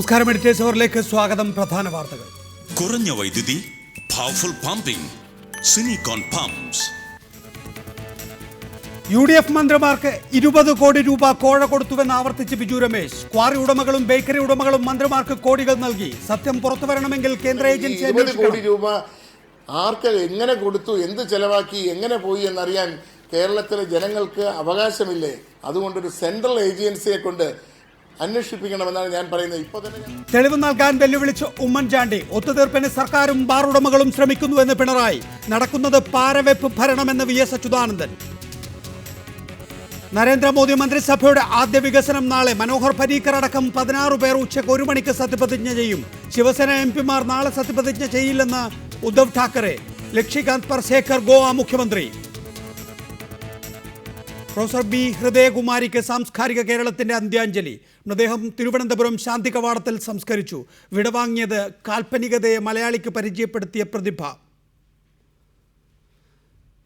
നമസ്കാരം, എഡിറ്റേഴ്സ് അവറിലേക്ക് സ്വാഗതം. പ്രധാന വാർത്തകൾ. കുറഞ്ഞ വൈദ്യുതി, പവർഫുൾ പമ്പിംഗ്, സിനിക്കോൺ പമ്പ്സ്. UDF മന്ത്രിമാർക്ക് 20 കോടി രൂപ കോഴ കൊടുത്തുവെന്ന് ആവർത്തിച്ച് ബിജു രമേശ്. ക്വാറി ഉടമകളും ബേക്കറി ഉടമകളും മന്ത്രിമാർക്ക് കോടികൾ നൽകി. സത്യം പുറത്തുവരണമെങ്കിൽ കേന്ദ്ര ഏജൻസി 20 കോടി രൂപ ആർക്ക് എങ്ങനെ കൊടുത്തു, എന്ത് ചെലവാക്കി, എങ്ങനെ പോയി എന്നറിയാൻ കേരളത്തിലെ ജനങ്ങൾക്ക് അവകാശമില്ലേ? അതുകൊണ്ടൊരു സെൻട്രൽ ഏജൻസിയെ കൊണ്ട് അന്വേഷിപ്പിക്കണമെന്നാണ് ഞാൻ പറയുന്നത്. ഇപ്പോൾ തന്നെ തെളിവ് നൽകാൻ വെല്ലുവിളിച്ച് ഉമ്മൻചാണ്ടി. ഒത്തുതീർപ്പിന് സർക്കാരും ബാർ ഉടമകളും ശ്രമിക്കുന്നുവെന്ന് പിണറായി. നടക്കുന്നത് പാരവെപ്പ് ഭരണമെന്ന് VS അച്യുതാനന്ദൻ. നരേന്ദ്രമോദി മന്ത്രിസഭയുടെ ആദ്യ വികസനം നാളെ. മനോഹർ പരീക്കർ അടക്കം 16 പേർ ഉച്ചയ്ക്ക് 1 മണിക്ക് സത്യപ്രതിജ്ഞ ചെയ്യും. ശിവസേന MP-മാർ നാളെ സത്യപ്രതിജ്ഞ ചെയ്യില്ലെന്ന് ഉദ്ധവ് ഠാക്കറെ. ലക്ഷികാന്ത് പർസേക്കർ ഗോവ മുഖ്യമന്ത്രി. പ്രൊഫസർ B ഹൃദയകുമാരിക്ക് സാംസ്കാരിക കേരളത്തിന്റെ അന്ത്യാഞ്ജലി. മൃതദേഹം തിരുവനന്തപുരം ശാന്തി കവാടത്തിൽ സംസ്കരിച്ചു. വിടവാങ്ങിയത് കാൽപ്പനികതയെ മലയാളിക്ക് പരിചയപ്പെടുത്തിയ പ്രതിഭ.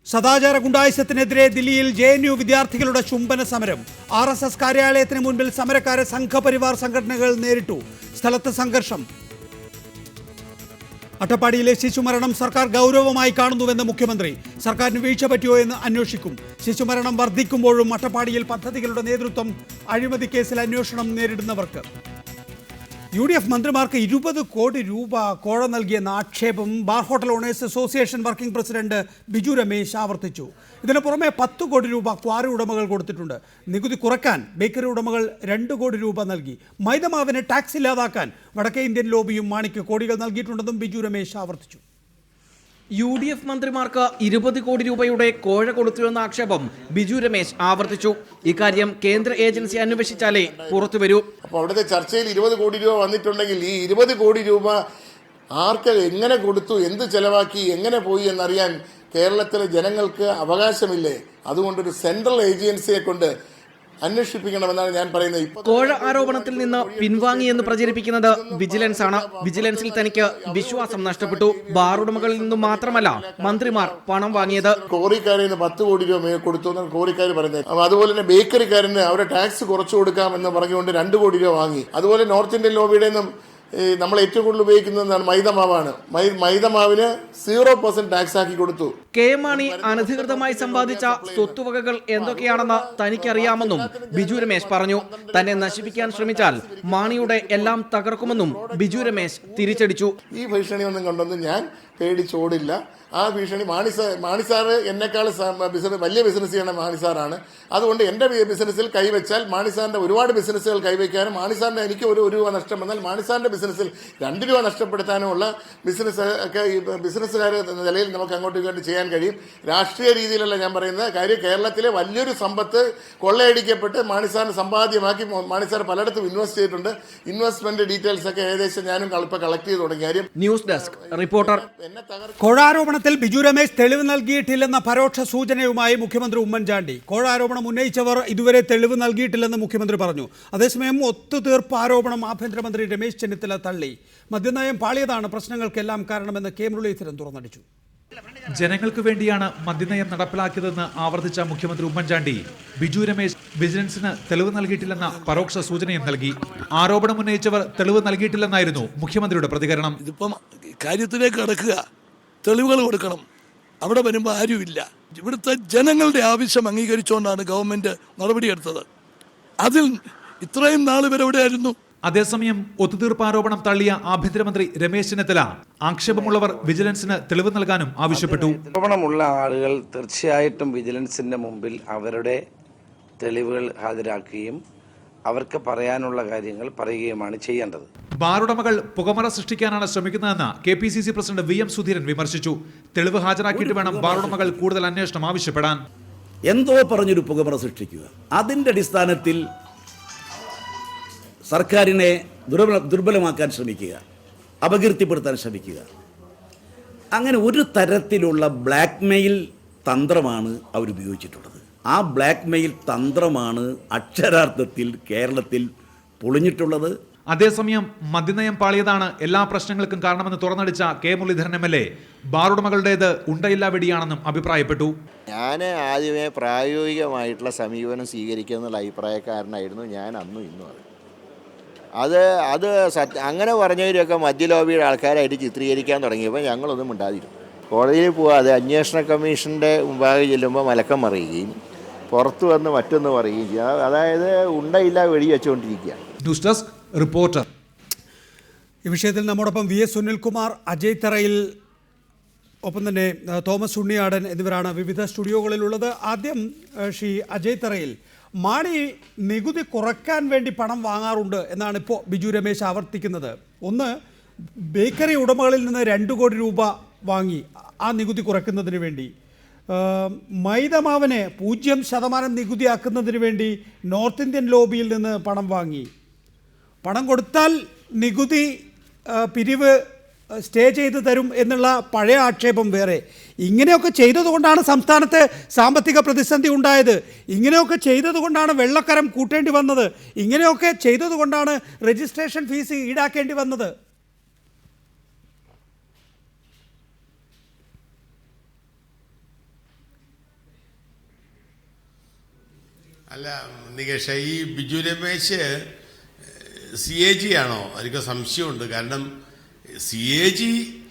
സദാചാര ഗുണ്ടായുസത്തിനെതിരെ ദില്ലിയിൽ JNU വിദ്യാർത്ഥികളുടെ ചുംബന സമരം. RSS കാര്യാലയത്തിന് മുൻപിൽ സമരക്കാരെ സംഘപരിവാർ സംഘടനകൾ നേരിട്ടു. സ്ഥലത്ത് സംഘർഷം. അട്ടപ്പാടിയിലെ ശിശുമരണം സർക്കാർ ഗൗരവമായി കാണുന്നുവെന്ന് മുഖ്യമന്ത്രി. സർക്കാരിന് വീഴ്ച പറ്റിയോ എന്ന് അന്വേഷിക്കും. ശിശുമരണം വർദ്ധിക്കുമ്പോഴും അട്ടപ്പാടിയിൽ പദ്ധതികളുടെ നേതൃത്വം. അഴിമതി കേസിൽ അന്വേഷണം നേരിടുന്നവർക്ക്. UDF മന്ത്രിമാർക്ക് 20 കോടി രൂപ കോഴ നൽകിയെന്ന ആക്ഷേപം bar hotel owners association working president Biju Ramesh ആവർത്തിച്ചു. ഇതിനു പുറമെ 10 കോടി രൂപ ക്വാറി ഉടമകൾ കൊടുത്തിട്ടുണ്ട്. നികുതി കുറയ്ക്കാൻ ബേക്കറി ഉടമകൾ 2 കോടി രൂപ നൽകി. മൈദമാവിന് ടാക്സ് ഇല്ലാതാക്കാൻ വടക്കേ ഇന്ത്യൻ ലോബിയും മാണിക്ക് കോടികൾ നൽകിയിട്ടുണ്ടെന്നും ബിജു രമേശ് ആവർത്തിച്ചു. UDF മന്ത്രിമാർക്ക് 20 കോടി രൂപയുടെ കോഴ കൊടുത്തുവെന്ന ആക്ഷേപം ബിജു രമേശ് ആവർത്തിച്ചു. ഇക്കാര്യം കേന്ദ്ര ഏജൻസി അന്വേഷിച്ചാലേ പുറത്തുവരൂ. അപ്പോൾ അവിടുത്തെ ചർച്ചയിൽ 20 കോടി രൂപ വന്നിട്ടുണ്ടെങ്കിൽ ഈ 20 കോടി രൂപ ആർക്ക് എങ്ങനെ കൊടുത്തു, എന്ത് ചെലവാക്കി, എങ്ങനെ പോയി എന്നറിയാൻ കേരളത്തിലെ ജനങ്ങൾക്ക് അവകാശമില്ലേ? അതുകൊണ്ടൊരു സെൻട്രൽ ഏജൻസിയെ കൊണ്ട് അന്വേഷിപ്പിക്കണമെന്നാണ് ഞാൻ പറയുന്നത്. കോഴ ആരോപണത്തിൽ നിന്ന് പിൻവാങ്ങിയെന്ന് പ്രചരിപ്പിക്കുന്നത് വിജിലൻസ് ആണ്. വിജിലൻസിൽ തനിക്ക് വിശ്വാസം നഷ്ടപ്പെട്ടു. ബാർ ഉടമകളിൽ നിന്നും മാത്രമല്ല മന്ത്രിമാർ പണം വാങ്ങിയത്. കോറിക്കാരിന് 10 കോടി രൂപ കൊടുത്തു എന്നാണ് കോറിക്കാർ പറയുന്നത്. അതുപോലെ തന്നെ ബേക്കറിക്കാരന് അവരുടെ ടാക്സ് കുറച്ചു കൊടുക്കാമെന്ന് പറഞ്ഞുകൊണ്ട് 2 കോടി രൂപ വാങ്ങി. അതുപോലെ നോർത്ത് ഇന്ത്യൻ ലോബിയുടെ നിന്നും നമ്മൾ ഏറ്റവും കൂടുതൽ ഉപയോഗിക്കുന്നതാണ് മൈദമാവാണ്. മൈദമാവിന് 0% ടാക്സ് ആക്കി കൊടുത്തു. കെ മാണി അനധികൃതമായി സമ്പാദിച്ച സ്വത്തുവകകൾ എന്തൊക്കെയാണെന്ന് തനിക്കറിയാമെന്നും ബിജു രമേശ് പറഞ്ഞു. തന്നെ നശിപ്പിക്കാൻ ശ്രമിച്ചാൽ മാണിയുടെ എല്ലാം തകർക്കുമെന്നും ബിജു രമേശ് തിരിച്ചടിച്ചു. ഈ ഭീഷണി ഒന്നും കൊണ്ടൊന്നും ഞാൻ പേടിച്ചോടില്ല. ആ ഭീഷണി മാണിസാറ് എന്നെക്കാൾ വലിയ ബിസിനസ് ചെയ്യണ മാണിസാറാണ്. അതുകൊണ്ട് എൻ്റെ ബിസിനസ്സിൽ കൈവച്ചാൽ മാണിസാറിൻ്റെ ഒരുപാട് ബിസിനസ്സുകൾ കൈവയ്ക്കാനും മാണിസാറിൻ്റെ എനിക്ക് ഒരു രൂപ നഷ്ടം വന്നാൽ മാണിസാറിൻ്റെ ബിസിനസ്സിൽ 2 രൂപ നഷ്ടപ്പെടുത്താനുമുള്ള ബിസിനസ് ഒക്കെ ഈ ബിസിനസ്സുകാർ നിലയിൽ നമുക്ക് അങ്ങോട്ടും ഇങ്ങോട്ടും ചെയ്യാൻ കഴിയും. രാഷ്ട്രീയ രീതിയിലല്ല ഞാൻ പറയുന്നത്. കാര്യം കേരളത്തിലെ വലിയൊരു സമ്പത്ത് കൊള്ളയടിക്കപ്പെട്ട് മാണിസാറിന് സമ്പാദ്യമാക്കി മാണിസാർ പലയിടത്തും ഇൻവെസ്റ്റ് ചെയ്തിട്ടുണ്ട്. ഇൻവെസ്റ്റ്മെന്റ് ഡീറ്റെയിൽസ് ഒക്കെ ഏകദേശം ഞാനും ഇപ്പോൾ കളക്ട് ചെയ്ത് തുടങ്ങി. കാര്യം ന്യൂസ് ഡെസ്ക് റിപ്പോർട്ടർ. കോഴ ആരോപണത്തിൽ ബിജു രമേശ് തെളിവ് നൽകിയിട്ടില്ലെന്ന പരോക്ഷ സൂചനയുമായി മുഖ്യമന്ത്രി ഉമ്മൻചാണ്ടി. കോഴ ആരോപണം ഉന്നയിച്ചവർ ഇതുവരെ തെളിവ് നൽകിയിട്ടില്ലെന്ന് മുഖ്യമന്ത്രി പറഞ്ഞു. അതേസമയം ഒത്തുതീർപ്പ് ആരോപണം ആഭ്യന്തരമന്ത്രി രമേശ് ചെന്നിത്തല തള്ളി. മദ്യനയം പാളിയതാണ് പ്രശ്നങ്ങൾക്കെല്ലാം കാരണമെന്ന് കെ മുരളീധരൻ തുറന്നടിച്ചു. ജനങ്ങൾക്ക് വേണ്ടിയാണ് മദ്യനയം നടപ്പിലാക്കിയതെന്ന് ആവർത്തിച്ച മുഖ്യമന്ത്രി ഉമ്മൻചാണ്ടി ബിജു രമേശ് വിജിലൻസിന് തെളിവ് നൽകിയിട്ടില്ലെന്ന പരോക്ഷ സൂചനയും നൽകി. ആരോപണം ഉന്നയിച്ചവർ തെളിവ് നൽകിയിട്ടില്ലെന്നായിരുന്നു മുഖ്യമന്ത്രിയുടെ പ്രതികരണം. ഇതിപ്പം കാര്യത്തിലേക്ക് കടക്കുക, തെളിവുകൾ കൊടുക്കണം. അവിടെ വരുമ്പോൾ ആരുമില്ല. ഇവിടുത്തെ ജനങ്ങളുടെ ആവശ്യം അംഗീകരിച്ചുകൊണ്ടാണ് ഗവൺമെന്റ് നടപടിയെടുത്തത്. അതിൽ ഇത്രയും നാൾ വരെ എവിടെയായിരുന്നു? അതേസമയം ഒത്തുതീർപ്പ് ആരോപണം തള്ളിയ ആഭ്യന്തരമന്ത്രി രമേശ് ചെന്നിത്തല ആക്ഷേപമുള്ളവർ വിജിലൻസിന് തെളിവ് നൽകാനും ആവശ്യപ്പെട്ടു. ആരോപണമുള്ള ആളുകൾ തീർച്ചയായിട്ടും വിജിലൻസിന്റെ മുമ്പിൽ അവരുടെ തെളിവുകൾ ഹാജരാക്കുകയും അവർക്ക് പറയാനുള്ള കാര്യങ്ങൾ പറയുകയുമാണ് ചെയ്യേണ്ടത്. ബാറുടമകൾ പുകമറ സൃഷ്ടിക്കാനാണ് ശ്രമിക്കുന്നതെന്ന് KPCC പ്രസിഡന്റ് VM സുധീരൻ വിമർശിച്ചു. തെളിവ് ഹാജരാക്കിയിട്ട് വേണം ബാറുടമകൾ കൂടുതൽ അന്വേഷണം ആവശ്യപ്പെടാൻ. എന്തോ പറഞ്ഞൊരു പുകമറ സൃഷ്ടിക്കുക, അതിൻ്റെ അടിസ്ഥാനത്തിൽ സർക്കാരിനെ ദുർബലമാക്കാൻ ശ്രമിക്കുക, അപകീർത്തിപ്പെടുത്താൻ ശ്രമിക്കുക, അങ്ങനെ ഒരു തരത്തിലുള്ള ബ്ലാക്ക് മെയിൽ തന്ത്രമാണ് അവരുപയോഗിച്ചിട്ടുള്ളത്. ആ ബ്ലാക്ക് മെയിൽ തന്ത്രമാണ് അക്ഷരാർത്ഥത്തിൽ കേരളത്തിൽ പൊളിഞ്ഞിട്ടുള്ളത്. അതേസമയം മദ്യനയം പാളിയതാണ് എല്ലാ പ്രശ്നങ്ങൾക്കും കാരണമെന്ന് തുറന്നടിച്ച കെ മുരളീധരൻ MLA ബാറുടമകളുടേത് ഉണ്ടയില്ലാ വെടിയാണെന്നും അഭിപ്രായപ്പെട്ടു. ഞാൻ ആദ്യമേ പ്രായോഗികമായിട്ടുള്ള സമീപനം സ്വീകരിക്കുക എന്നുള്ള അഭിപ്രായക്കാരനായിരുന്നു ഞാൻ അന്നും ഇന്നും. അങ്ങനെ പറഞ്ഞവരൊക്കെ മദ്യലോബിയുടെ ആൾക്കാരായിട്ട് ചിത്രീകരിക്കാൻ തുടങ്ങിയപ്പോൾ ഞങ്ങളൊന്നും മിണ്ടാതിരുന്നു. കോടതിയിൽ പോകാതെ അന്വേഷണ കമ്മീഷൻ്റെ മുമ്പാകെ ചെല്ലുമ്പോൾ മലക്കം മറിയുകയും പുറത്തു വന്ന് മറ്റൊന്ന് പറയുകയും ചെയ്യും. അതായത് ഉണ്ടയില്ല വെടി വെച്ചുകൊണ്ടിരിക്കുക. News desk reporter. ഈ വിഷയത്തിൽ നമ്മോടൊപ്പം VS സുനിൽകുമാർ, അജയ് തറയിൽ, ഒപ്പം തന്നെ തോമസ് ഉണ്ണിയാടൻ എന്നിവരാണ് വിവിധ സ്റ്റുഡിയോകളിലുള്ളത്. ആദ്യം ശ്രീ അജയ് തറയിൽ, മാണി നികുതി കുറയ്ക്കാൻ വേണ്ടി പണം വാങ്ങാറുണ്ട് എന്നാണ് ഇപ്പോൾ ബിജു രമേശ് ആവർത്തിക്കുന്നത്. ഒന്ന്, ബേക്കറി ഉടമകളിൽ നിന്ന് 2 കോടി രൂപ വാങ്ങി ആ നികുതി കുറയ്ക്കുന്നതിന് വേണ്ടി. മൈദമാവിനെ 0% നികുതിയാക്കുന്നതിന് വേണ്ടി നോർത്ത് ഇന്ത്യൻ ലോബിയിൽ നിന്ന് പണം വാങ്ങി. പണം കൊടുത്താൽ നികുതി പിരിവ് സ്റ്റേ ചെയ്ത് തരും എന്നുള്ള പഴയ ആക്ഷേപം വേറെ. ഇങ്ങനെയൊക്കെ ചെയ്തതുകൊണ്ടാണ് സംസ്ഥാനത്തെ സാമ്പത്തിക പ്രതിസന്ധി ഉണ്ടായത്. ഇങ്ങനെയൊക്കെ ചെയ്തതുകൊണ്ടാണ് വെള്ളക്കരം കൂട്ടേണ്ടി വന്നത്. ഇങ്ങനെയൊക്കെ ചെയ്തതുകൊണ്ടാണ് രജിസ്ട്രേഷൻ ഫീസ് ഈടാക്കേണ്ടി വന്നത്. അല്ല നികേഷ, ഈ ബിജു രമേശ് CAG ആണോ? എനിക്ക് സംശയമുണ്ട്. കാരണം CAG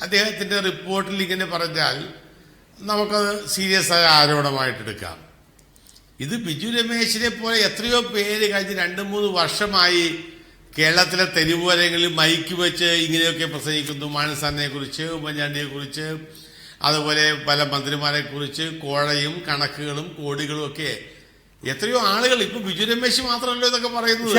അദ്ദേഹത്തിൻ്റെ റിപ്പോർട്ടിൽ ഇങ്ങനെ പറഞ്ഞാൽ നമുക്കത് സീരിയസ് ആയ ആരോപണമായിട്ടെടുക്കാം. ഇത് ബിജു രമേശിനെ പോലെ എത്രയോ പേര് കഴിഞ്ഞ് 2-3 വർഷമായി കേരളത്തിലെ തെരുവോരങ്ങളിൽ മൈക്ക് വെച്ച് ഇങ്ങനെയൊക്കെ പ്രസംഗിക്കുന്നു. മാണി സാറിനെ കുറിച്ച്, ഉമ്മൻചാണ്ടിയെ കുറിച്ച്, അതുപോലെ പല മന്ത്രിമാരെ കുറിച്ച് കോഴയും കണക്കുകളും കോടികളും ഒക്കെ എത്രയോ ആളുകൾ. ഇപ്പൊ ബിജു രമേശ് മാത്രമല്ലോ ഇതൊക്കെ പറയുന്നത്.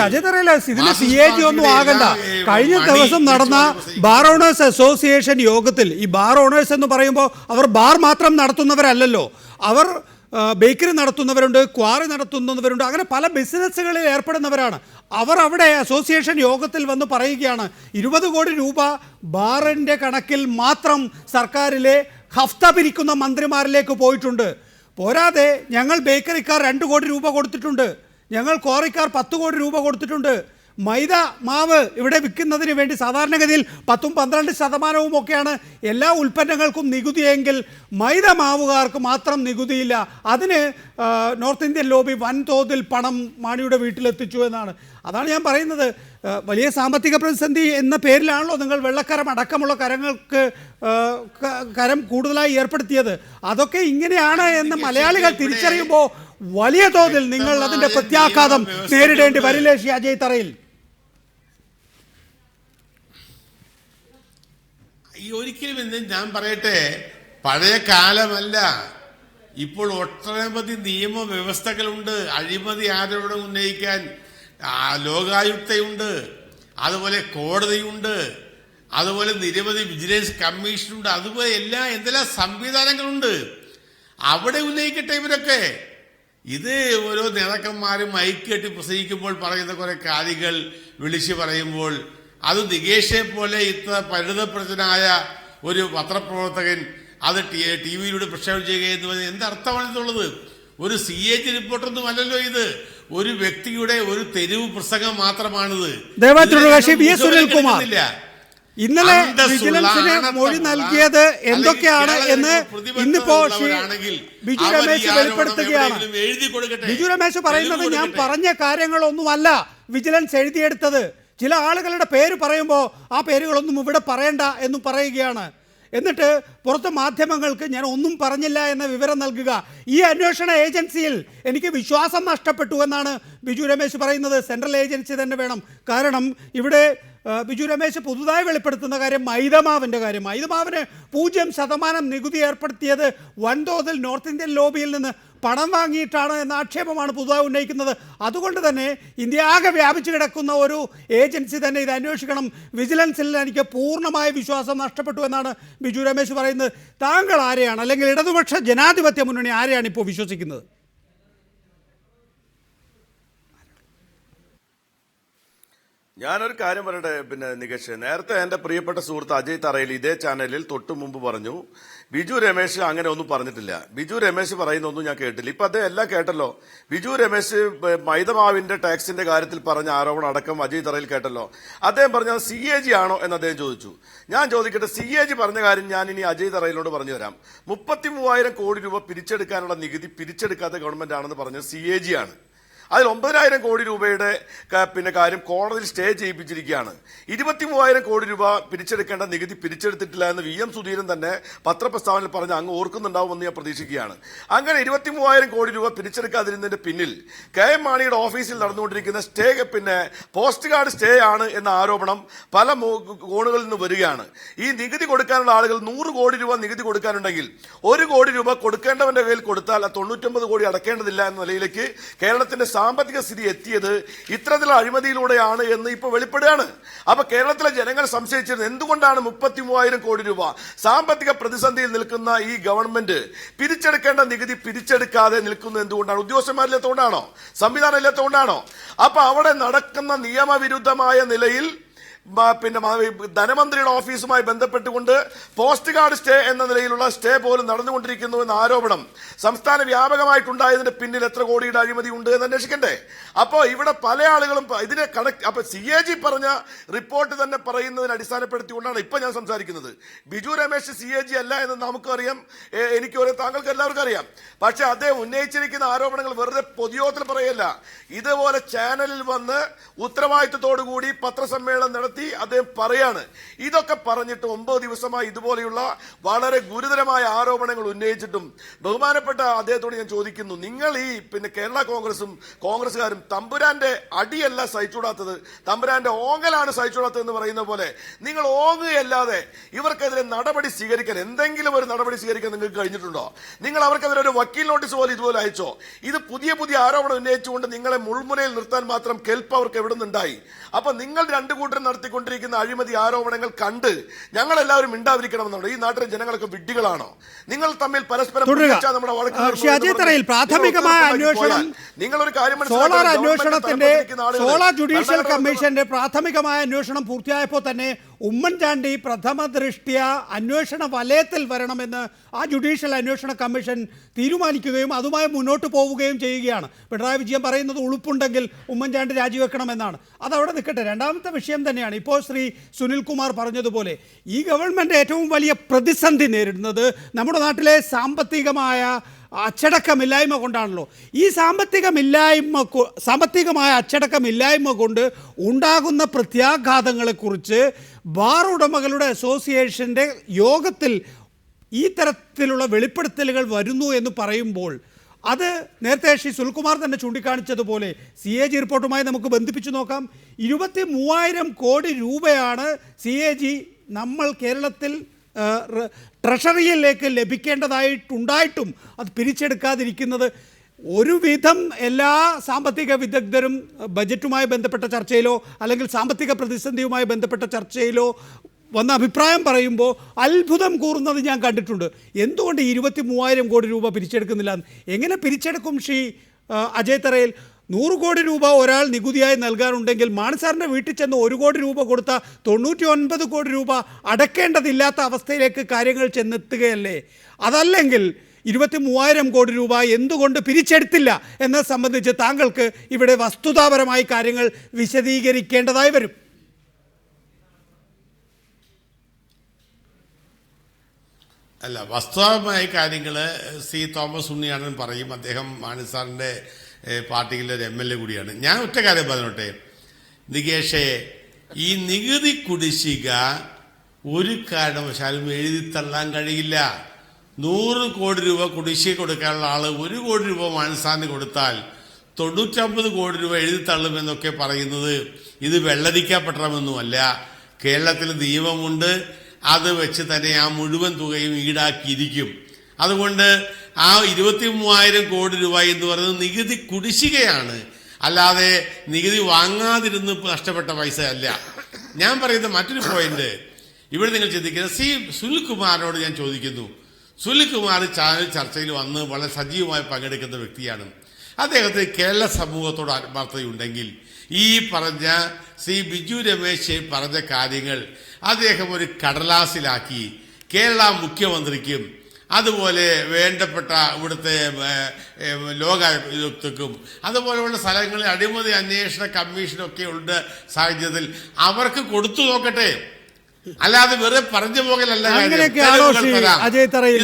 ഇതിന് CAG ഒന്നും ആകണ്ട. കഴിഞ്ഞ ദിവസം നടന്ന ബാർ ഓണേഴ്സ് അസോസിയേഷൻ യോഗത്തിൽ, ഈ ബാർ ഓണേഴ്സ് എന്ന് പറയുമ്പോൾ അവർ ബാർ മാത്രം നടത്തുന്നവരല്ലല്ലോ, അവർ ബേക്കറി നടത്തുന്നവരുണ്ട്, ക്വാറി നടത്തുന്നവരുണ്ട്, അങ്ങനെ പല ബിസിനസ്സുകളിൽ ഏർപ്പെടുന്നവരാണ്. അവർ അവിടെ അസോസിയേഷൻ യോഗത്തിൽ വന്ന് പറയുകയാണ് 20 കോടി രൂപ ബാറിൻ്റെ കണക്കിൽ മാത്രം സർക്കാരിലെ ഹഫ്ത പിരിക്കുന്ന മന്ത്രിമാരിലേക്ക് പോയിട്ടുണ്ട്. പോരാതെ ഞങ്ങൾ ബേക്കറിക്കാർ 2 കോടി രൂപ കൊടുത്തിട്ടുണ്ട്, ഞങ്ങൾ ക്വാറിക്കാർ 10 കോടി രൂപ കൊടുത്തിട്ടുണ്ട്. മൈദ മാവ് ഇവിടെ വിൽക്കുന്നതിന് വേണ്ടി സാധാരണഗതിയിൽ 10-12% ഒക്കെയാണ് എല്ലാ ഉൽപ്പന്നങ്ങൾക്കും നികുതിയെങ്കിൽ മൈദ മാവുകാർക്ക് മാത്രം നികുതിയില്ല. അതിന് നോർത്ത് ഇന്ത്യൻ ലോബി വൻതോതിൽ പണം മാണിയുടെ വീട്ടിലെത്തിച്ചു എന്നാണ്. അതാണ് ഞാൻ പറയുന്നത്. വലിയ സാമ്പത്തിക പ്രതിസന്ധി എന്ന പേരിലാണല്ലോ നിങ്ങൾ വെള്ളക്കരം അടക്കമുള്ള കരം കൂടുതലായി ഏർപ്പെടുത്തിയത്. അതൊക്കെ ഇങ്ങനെയാണ് എന്ന് മലയാളികൾ തിരിച്ചറിയുമ്പോൾ വലിയ തോതിൽ നിങ്ങൾ അതിൻ്റെ പ്രത്യാഘാതം നേരിടേണ്ടി വരില്ലേ ശ്രീ അജയ് തറയിൽ? ഒരിക്കലും എന്ന് ഞാൻ പറയട്ടെ, പഴയ കാലമല്ല. ഇപ്പോൾ ഒട്ടനവധി നിയമവ്യവസ്ഥകളുണ്ട്. അഴിമതി ആരോപണം ഉന്നയിക്കാൻ ലോകായുക്തയുണ്ട്, അതുപോലെ കോടതിയുണ്ട്, അതുപോലെ നിരവധി വിജിലൻസ് കമ്മീഷനുണ്ട്, അതുപോലെ എന്തെല്ലാം സംവിധാനങ്ങളുണ്ട്. അവിടെ ഉന്നയിക്കട്ടെ ഇവരൊക്കെ. ഇത് ഓരോ നേതാക്കന്മാരും മൈക്ക് കെട്ടി പ്രസംഗിക്കുമ്പോൾ പറയുന്ന കുറെ കാര്യങ്ങൾ വിളിച്ചു പറയുമ്പോൾ അത് നികേഷെ പോലെ ഇത്ര പരിണിതപ്രജനായ ഒരു പത്രപ്രവർത്തകൻ അത് TV-യിലൂടെ പ്രക്ഷേപണം ചെയ്യുക എന്ന് പറഞ്ഞാൽ എന്തർത്ഥമാണ് ഇതുള്ളത്? ഒരു CAG റിപ്പോർട്ടൊന്നും അല്ലല്ലോ ഇത്. ഒരു വ്യക്തിയുടെ ഒരു തെരുവ് പ്രസംഗം മാത്രമാണിത്. ഇന്നലെ വിജിലൻസിന് മൊഴി നൽകിയത് എന്തൊക്കെയാണ് എന്ന് ഇന്നിപ്പോ ബിജു രമേശ് വെളിപ്പെടുത്തുകയാണ്. ബിജു രമേശ് പറയുന്നത് ഞാൻ പറഞ്ഞ കാര്യങ്ങളൊന്നുമല്ല വിജിലൻസ് എഴുതിയെടുത്തത്. ചില ആളുകളുടെ പേര് പറയുമ്പോൾ ആ പേരുകളൊന്നും ഇവിടെ പറയണ്ട എന്നും പറയുകയാണ്. എന്നിട്ട് പുറത്ത് മാധ്യമങ്ങൾക്ക് ഞാൻ ഒന്നും പറഞ്ഞില്ല എന്ന വിവരം നൽകുക. ഈ അന്വേഷണ ഏജൻസിയിൽ എനിക്ക് വിശ്വാസം നഷ്ടപ്പെട്ടു എന്നാണ് ബിജു രമേശ് പറയുന്നത്. സെൻട്രൽ ഏജൻസി തന്നെ വേണം. കാരണം ഇവിടെ ബിജു രമേശ് പുതുതായി വെളിപ്പെടുത്തുന്ന കാര്യം മൈദമാവിൻ്റെ കാര്യം. മൈദമാവിന് 0% നികുതി ഏർപ്പെടുത്തിയത് വൻതോതിൽ നോർത്ത് ഇന്ത്യൻ ലോബിയിൽ നിന്ന് പണം വാങ്ങിയിട്ടാണ് എന്ന ആക്ഷേപമാണ് പുതുതായി ഉന്നയിക്കുന്നത്. അതുകൊണ്ട് തന്നെ ഇന്ത്യ ആകെ വ്യാപിച്ചു കിടക്കുന്ന ഒരു ഏജൻസി തന്നെ ഇത് അന്വേഷിക്കണം. വിജിലൻസിൽ എനിക്ക് പൂർണ്ണമായ വിശ്വാസം നഷ്ടപ്പെട്ടു എന്നാണ് ബിജു രമേശ് പറയുന്നത്. താങ്കൾ ആരെയാണ്, അല്ലെങ്കിൽ ഇടതുപക്ഷ ജനാധിപത്യ മുന്നണി ആരെയാണ് ഇപ്പോൾ വിശ്വസിക്കുന്നത്? ഞാനൊരു കാര്യം പറയട്ടെ. നികേഷ്, നേരത്തെ എന്റെ പ്രിയപ്പെട്ട സുഹൃത്ത് അജയ് തറയിൽ ഇതേ ചാനലിൽ തൊട്ടു മുമ്പ് പറഞ്ഞു ബിജു രമേശ് അങ്ങനെ ഒന്നും പറഞ്ഞിട്ടില്ല. ബിജു രമേശ് പറയുന്നൊന്നും ഞാൻ കേട്ടില്ല. ഇപ്പൊ അദ്ദേഹം എല്ലാം കേട്ടല്ലോ. ബിജു രമേശ് മൈദമാവിന്റെ ടാക്സിന്റെ കാര്യത്തിൽ പറഞ്ഞ ആരോപണം അടക്കം അജയ് തറയിൽ കേട്ടല്ലോ. അദ്ദേഹം പറഞ്ഞത് CAG ആണോ എന്ന് അദ്ദേഹം ചോദിച്ചു. ഞാൻ ചോദിക്കട്ടെ, CAG പറഞ്ഞ കാര്യം ഞാൻ ഇനി അജയ് തറയിലോട് പറഞ്ഞു തരാം. 33,000 കോടി രൂപ പിരിച്ചെടുക്കാനുള്ള നികുതി പിരിച്ചെടുക്കാത്ത ഗവൺമെന്റ് ആണെന്ന് പറഞ്ഞത് CAG ആണ്. അതിൽ 9,000 കോടി രൂപയുടെ പിന്നെ കാര്യം കോടതിയിൽ സ്റ്റേ ചെയ്യിപ്പിച്ചിരിക്കുകയാണ്. 23,000 കോടി രൂപ പിരിച്ചെടുക്കേണ്ട നികുതി പിരിച്ചെടുത്തിട്ടില്ല എന്ന് VM സുധീരൻ തന്നെ പത്രപ്രസ്താവനയിൽ പറഞ്ഞ് അങ്ങ് ഓർക്കുന്നുണ്ടാവുമെന്ന് ഞാൻ പ്രതീക്ഷിക്കുകയാണ്. അങ്ങനെ 23,000 കോടി രൂപ പിരിച്ചെടുക്കാതിരുന്നതിന്റെ പിന്നിൽ KM മാണിയുടെ ഓഫീസിൽ നടന്നുകൊണ്ടിരിക്കുന്ന സ്റ്റേ പിന്നെ പോസ്റ്റ് കാർഡ് സ്റ്റേ ആണ് എന്ന ആരോപണം പല കോണുകളിൽ നിന്ന് വരികയാണ്. ഈ നികുതി കൊടുക്കാനുള്ള ആളുകൾ 100 കോടി രൂപ നികുതി കൊടുക്കാനുണ്ടെങ്കിൽ 1 കോടി രൂപ കൊടുക്കേണ്ടവന്റെ കയ്യിൽ കൊടുത്താൽ 99 കോടി അടക്കേണ്ടതില്ല എന്ന നിലയിലേക്ക് കേരളത്തിന്റെ സാമ്പത്തിക സ്ഥിതി എത്തിയത് ഇത്തരത്തിലുള്ള അഴിമതിയിലൂടെയാണ് എന്ന് ഇപ്പോൾ വെളിപ്പെടുകയാണ്. അപ്പൊ കേരളത്തിലെ ജനങ്ങൾ സംശയിച്ചിരുന്നത് എന്തുകൊണ്ടാണ് 33,000 കോടി രൂപ സാമ്പത്തിക പ്രതിസന്ധിയിൽ നിൽക്കുന്ന ഈ ഗവൺമെന്റ് പിരിച്ചെടുക്കേണ്ട നികുതി പിരിച്ചെടുക്കാതെ നിൽക്കുന്നത് എന്തുകൊണ്ടാണ്? ഉദ്യോഗസ്ഥന്മാരില്ലാത്തതുകൊണ്ടാണോ? സംവിധാനം ഇല്ലാത്തതുകൊണ്ടാണോ? അപ്പൊ അവിടെ നടക്കുന്ന നിയമവിരുദ്ധമായ നിലയിൽ പിന്നെ ധനമന്ത്രിയുടെ ഓഫീസുമായി ബന്ധപ്പെട്ടുകൊണ്ട് പോസ്റ്റ് കാർഡ് സ്റ്റേ എന്ന നിലയിലുള്ള സ്റ്റേ പോലും നടന്നുകൊണ്ടിരിക്കുന്നു എന്ന ആരോപണം സംസ്ഥാന വ്യാപകമായിട്ടുണ്ടായതിന്റെ പിന്നിൽ എത്ര കോടിയുടെ അഴിമതി ഉണ്ട് എന്ന് അന്വേഷിക്കണ്ടേ? അപ്പോൾ ഇവിടെ പല ആളുകളും ഇതിനെ അപ്പൊ CAG പറഞ്ഞ റിപ്പോർട്ട് തന്നെ പറയുന്നതിന് അടിസ്ഥാനപ്പെടുത്തിക്കൊണ്ടാണ് ഇപ്പൊ ഞാൻ സംസാരിക്കുന്നത്. ബിജു രമേശ് CAG അല്ല എന്ന് നമുക്കറിയാം, എനിക്കും അറിയാം, താങ്കൾക്ക് എല്ലാവർക്കും അറിയാം. പക്ഷെ അദ്ദേഹം ഉന്നയിച്ചിരിക്കുന്ന ആരോപണങ്ങൾ വെറുതെ പൊതുയോഗത്തിൽ പറയല്ല, ഇതുപോലെ ചാനലിൽ വന്ന് ഉത്തരവാദിത്വത്തോടുകൂടി പത്രസമ്മേളനം നടത്തി അദ്ദേഹം പറയാണ്. ഇതൊക്കെ പറഞ്ഞിട്ട് 9 ദിവസമായി ഇതുപോലെയുള്ള വളരെ ഗുരുതരമായ ആരോപണങ്ങൾ ഉന്നയിച്ചിട്ടും ബഹുമാനപ്പെട്ട അദ്ദേഹത്തോട് ഞാൻ ചോദിക്കുന്നു, നിങ്ങൾ ഈ പിന്നെ കേരള കോൺഗ്രസ്സുകാരും തമ്പുരാന്റെ അടിയല്ല സഹിച്ചുകൂടാത്തത്, തമ്പുരാന്റെ ഓങ്ങലാണ് സഹിച്ചുകൂടാത്തത് എന്ന് പറയുന്ന പോലെ നിങ്ങൾ ഓങ്ങുകയല്ലാതെ ഇവർക്കെതിരെ നടപടി സ്വീകരിക്കാൻ എന്തെങ്കിലും ഒരു നടപടി സ്വീകരിക്കാൻ നിങ്ങൾക്ക് കഴിഞ്ഞിട്ടുണ്ടോ? നിങ്ങൾ അവർക്കെതിരെ ഒരു വക്കീൽ നോട്ടീസ് പോലെ ഇതുപോലെ അയച്ചോ? ഇത് പുതിയ ആരോപണം ഉന്നയിച്ചുകൊണ്ട് നിങ്ങളെ മുൾമുനയിൽ നിർത്താൻ മാത്രം കെൽപ്പ് അവർക്ക് എവിടെ നിന്നുണ്ടായി? അപ്പൊ നിങ്ങൾ രണ്ടു കൂട്ടരും നടത്തിക്കൊണ്ടിരിക്കുന്ന അഴിമതി ആരോപണങ്ങൾ കണ്ട് ഞങ്ങൾ എല്ലാവരും മിണ്ടാതിരിക്കണമെന്നുണ്ട്. ഈ നാട്ടിലെ ജനങ്ങളൊക്കെ വിഡ്ഢികളാണോ? നിങ്ങൾ തമ്മിൽ പരസ്പരം പ്രാഥമികമായ അന്വേഷണം, നിങ്ങളൊരു കാര്യം സോളാർ ജുഡീഷ്യൽ കമ്മീഷന്റെ പ്രാഥമികമായ അന്വേഷണം പൂർത്തിയായപ്പോൾ തന്നെ ഉമ്മൻചാണ്ടി പ്രഥമ ദൃഷ്ട്യ അന്വേഷണ വലയത്തിൽ വരണമെന്ന് ആ ജുഡീഷ്യൽ അന്വേഷണ കമ്മീഷൻ തീരുമാനിക്കുകയും അതുമായി മുന്നോട്ട് പോവുകയും ചെയ്യുകയാണ്. പിണറായി വിജയൻ പറയുന്നത് ഉളുപ്പുണ്ടെങ്കിൽ ഉമ്മൻചാണ്ടി രാജിവെക്കണമെന്നാണ്. അതവിടെ നിൽക്കട്ടെ. രണ്ടാമത്തെ വിഷയം തന്നെയാണ് ഇപ്പോൾ ശ്രീ സുനിൽകുമാർ പറഞ്ഞതുപോലെ ഈ ഗവൺമെൻറ് ഏറ്റവും വലിയ പ്രതിസന്ധി നേരിടുന്നത് നമ്മുടെ നാട്ടിലെ സാമ്പത്തികമായ അച്ചടക്കമില്ലായ്മ കൊണ്ടാണല്ലോ. ഈ സാമ്പത്തികമായ അച്ചടക്കമില്ലായ്മ കൊണ്ട് ഉണ്ടാകുന്ന പ്രത്യാഘാതങ്ങളെക്കുറിച്ച് ബാർ ഉടമകളുടെ അസോസിയേഷൻ്റെ യോഗത്തിൽ ഈ തരത്തിലുള്ള വെളിപ്പെടുത്തലുകൾ വരുന്നു എന്ന് പറയുമ്പോൾ അത് നേരത്തെ ശ്രീ സുനിൽകുമാർ തന്നെ ചൂണ്ടിക്കാണിച്ചതുപോലെ CAG റിപ്പോർട്ടുമായി നമുക്ക് ബന്ധിപ്പിച്ചു നോക്കാം. 23,000 കോടി രൂപയാണ് CAG നമ്മൾ കേരളത്തിൽ ട്രഷറിയിലേക്ക് ലഭിക്കേണ്ടതായിട്ടുണ്ടായിട്ടും അത് പിരിച്ചെടുക്കാതിരിക്കുന്നത്. ഒരുവിധം എല്ലാ സാമ്പത്തിക വിദഗ്ധരും ബജറ്റുമായി ബന്ധപ്പെട്ട ചർച്ചയിലോ അല്ലെങ്കിൽ സാമ്പത്തിക പ്രതിസന്ധിയുമായി ബന്ധപ്പെട്ട ചർച്ചയിലോ വന്ന അഭിപ്രായം പറയുമ്പോൾ അത്ഭുതം കൂറുന്നത് ഞാൻ കണ്ടിട്ടുണ്ട്. എന്തുകൊണ്ട് 23,000 കോടി രൂപ പിരിച്ചെടുക്കുന്നില്ല? എങ്ങനെ പിരിച്ചെടുക്കും ശ്രീ അജയ് തറയിൽ? 100 കോടി രൂപ ഒരാൾ നികുതിയായി നൽകാനുണ്ടെങ്കിൽ മാണിസാറിൻ്റെ വീട്ടിൽ ചെന്ന് 1 കോടി രൂപ കൊടുത്ത 99 കോടി രൂപ അടക്കേണ്ടതില്ലാത്ത അവസ്ഥയിലേക്ക് കാര്യങ്ങൾ ചെന്നെത്തുകയല്ലേ? അതല്ലെങ്കിൽ 23,000 കോടി രൂപ എന്തുകൊണ്ട് പിരിച്ചെടുത്തില്ല എന്നത് സംബന്ധിച്ച് താങ്കൾക്ക് ഇവിടെ വസ്തുതാപരമായി കാര്യങ്ങൾ വിശദീകരിക്കേണ്ടതായി വരും. അല്ല, വസ്തുതമായ കാര്യങ്ങൾ തോമസ് ഉണ്ണിയാണൻ പറയും. അദ്ദേഹം മാണിസാറിൻ്റെ പാർട്ടിയിലെ ഒരു MLA കൂടിയാണ്. ഞാൻ ഒറ്റ കാര്യം പറഞ്ഞോട്ടെ നികേഷേ, ഈ നികുതി കുടിശ്ശിക ഒരു കാരണവശാലും എഴുതിത്തള്ളാൻ കഴിയില്ല. 100 കോടി രൂപ കുടിശ്ശിക കൊടുക്കാനുള്ള ആള് 1 കോടി രൂപ മാണിസാറിന് കൊടുത്താൽ 99 കോടി രൂപ എഴുതിത്തള്ളുമെന്നൊക്കെ പറയുന്നത് ഇത് വെള്ളരിക്കപ്പെട്ടണമെന്നുമല്ല. കേരളത്തിൽ നിയമമുണ്ട്, അത് വെച്ച് തന്നെ ആ മുഴുവൻ തുകയും ഈടാക്കിയിരിക്കും. അതുകൊണ്ട് ആ 23,000 കോടി രൂപ എന്ന് പറയുന്നത് നികുതി കുടിശ്ശികയാണ്, അല്ലാതെ നികുതി വാങ്ങാതിരുന്ന് നഷ്ടപ്പെട്ട പൈസ അല്ല. ഞാൻ പറയുന്ന മറ്റൊരു പോയിന്റ് ഇവിടെ നിങ്ങൾ ചിന്തിക്കുന്നത്, സുനിൽകുമാറിനോട് ഞാൻ ചോദിക്കുന്നു. സുനിൽകുമാർ ചാനൽ ചർച്ചയിൽ വന്ന് വളരെ സജീവമായി പങ്കെടുക്കുന്ന വ്യക്തിയാണ്. അദ്ദേഹത്തിന് കേരള സമൂഹത്തോട് ആത്മാർത്ഥതയുണ്ടെങ്കിൽ ഈ പറഞ്ഞ ബിജു രമേശ് പറഞ്ഞ കാര്യങ്ങൾ അദ്ദേഹം ഒരു കടലാസിലാക്കി കേരള മുഖ്യമന്ത്രിക്കും അതുപോലെ വേണ്ടപ്പെട്ട ഇവിടുത്തെ ലോകായുക്തക്കും അതുപോലെയുള്ള സ്ഥലങ്ങളിൽ അഴിമതി അന്വേഷണ കമ്മീഷനൊക്കെ ഉള്ള സാഹചര്യത്തിൽ അവർക്ക് കൊടുത്തു നോക്കട്ടെ. അല്ലാതെ വെറുതെ പറഞ്ഞു പോകലല്ല. അങ്ങനെയൊക്കെയാണോ ശ്രീ അജയ് തറയിൽ?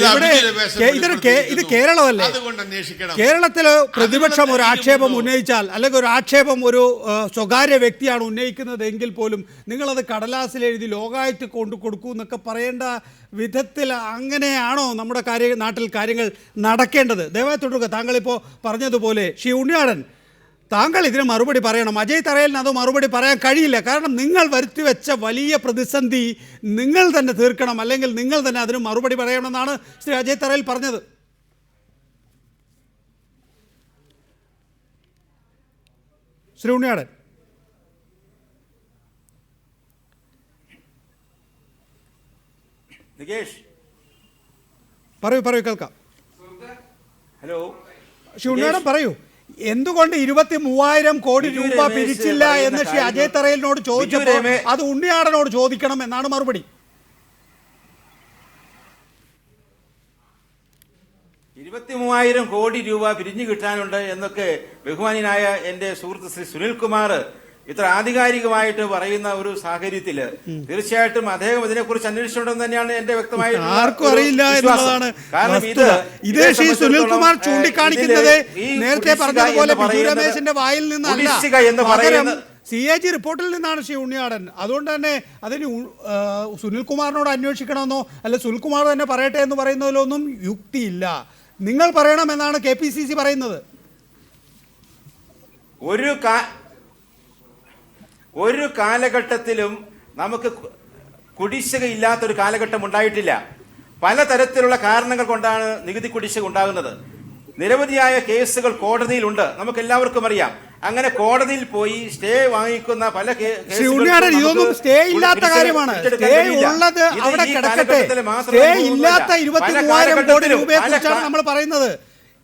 ഇത് കേരളമല്ലേ? അതുകൊണ്ട് അന്വേഷിക്കണം. കേരളത്തില് പ്രതിപക്ഷം ഒരു ആക്ഷേപം ഉന്നയിച്ചാൽ, അല്ലെങ്കിൽ ഒരു ആക്ഷേപം ഒരു സ്വകാര്യ വ്യക്തിയാണ് ഉന്നയിക്കുന്നത് എങ്കിൽ പോലും നിങ്ങളത് കടലാസിൽ എഴുതി ലോകായിട്ട് കൊണ്ടു കൊടുക്കൂ എന്നൊക്കെ പറയേണ്ട വിധത്തിൽ അങ്ങനെയാണോ നമ്മുടെ നാട്ടിൽ കാര്യങ്ങൾ നടക്കേണ്ടത്? ദയവായി തുടരുക. താങ്കളിപ്പോൾ പറഞ്ഞതുപോലെ ശ്രീ ഉണ്ണിയാടൻ, താങ്കൾ ഇതിന് മറുപടി പറയണം. അജയ് തറയലിന് അത് മറുപടി പറയാൻ കഴിയില്ല. കാരണം നിങ്ങൾ വരുത്തിവെച്ച വലിയ പ്രതിസന്ധി നിങ്ങൾ തന്നെ തീർക്കണം, അല്ലെങ്കിൽ നിങ്ങൾ തന്നെ അതിന് മറുപടി പറയണമെന്നാണ് ശ്രീ അജയ് തറയൽ പറഞ്ഞത്. ശ്രീ ഉണ്ണിയാടൻ, പറയൂ കേൾക്കാം. ഹലോ ശ്രീ ഉണ്ണിയാടൻ പറയൂ, എന്തുകൊണ്ട് 23,000 കോടി രൂപ പിരിച്ചില്ല എന്ന് ശ്രീ അജയ് തറയലിനോട് ചോദിച്ചപ്പോൾ അത് ഉണ്ണിയാടനോട് ചോദിക്കണം എന്നാണ് മറുപടി. 23,000 കോടി രൂപ പിരിഞ്ഞു കിട്ടാനുണ്ട് എന്നൊക്കെ ബഹുമാനിയായ എന്റെ സുഹൃത്ത് ശ്രീ സുനിൽകുമാർ ഇത്ര ആധികാരികമായിട്ട് പറയുന്ന ഒരു സാഹചര്യത്തില് തീർച്ചയായിട്ടും അദ്ദേഹം ഇതിനെക്കുറിച്ച് അന്വേഷിച്ചിട്ടുണ്ടെന്ന് തന്നെയാണ് എന്റെ വ്യക്തമായ ആർക്കും അറിയില്ല എന്നുള്ളതാണ്. കാരണം ഇത് ശ്രീ സുനിൽകുമാർ ചൂണ്ടിക്കാണിക്കുന്നത് നേരത്തെ പറഞ്ഞതുപോലെ ബിജു രമേശിന്റെ വായിൽ നിന്നല്ല, CAG റിപ്പോർട്ടിൽ നിന്നാണ് ശ്രീ ഉണ്ണിയാടൻ. അതുകൊണ്ട് തന്നെ അതിന് സുനിൽകുമാറിനോട് അന്വേഷിക്കണമെന്നോ അല്ല സുനിൽകുമാർ തന്നെ പറയട്ടെ എന്ന് പറയുന്നതിലൊന്നും യുക്തിയില്ല. നിങ്ങൾ പറയണമെന്നാണ് KPCC പറയുന്നത്. ഒരു കാലഘട്ടത്തിലും നമുക്ക് കുടിശ്ശിക ഇല്ലാത്തൊരു കാലഘട്ടം ഉണ്ടായിട്ടില്ല. പലതരത്തിലുള്ള കാരണങ്ങൾ കൊണ്ടാണ് നികുതി കുടിശ്ശിക ഉണ്ടാകുന്നത്. നിരവധിയായ കേസുകൾ കോടതിയിലുണ്ട്, നമുക്ക് എല്ലാവർക്കും അറിയാം. അങ്ങനെ കോടതിയിൽ പോയി സ്റ്റേ വാങ്ങിക്കുന്ന പല ഇതൊന്നും സ്റ്റേ ഇല്ലാത്ത കാര്യമാണ്. സ്റ്റേ ഉള്ളത് അവിടെ കിടക്കട്ടെ. സ്റ്റേ ഇല്ലാത്ത 23,000 കോടി രൂപയെ കുറിച്ചാണ് നമ്മൾ പറയുന്നത്.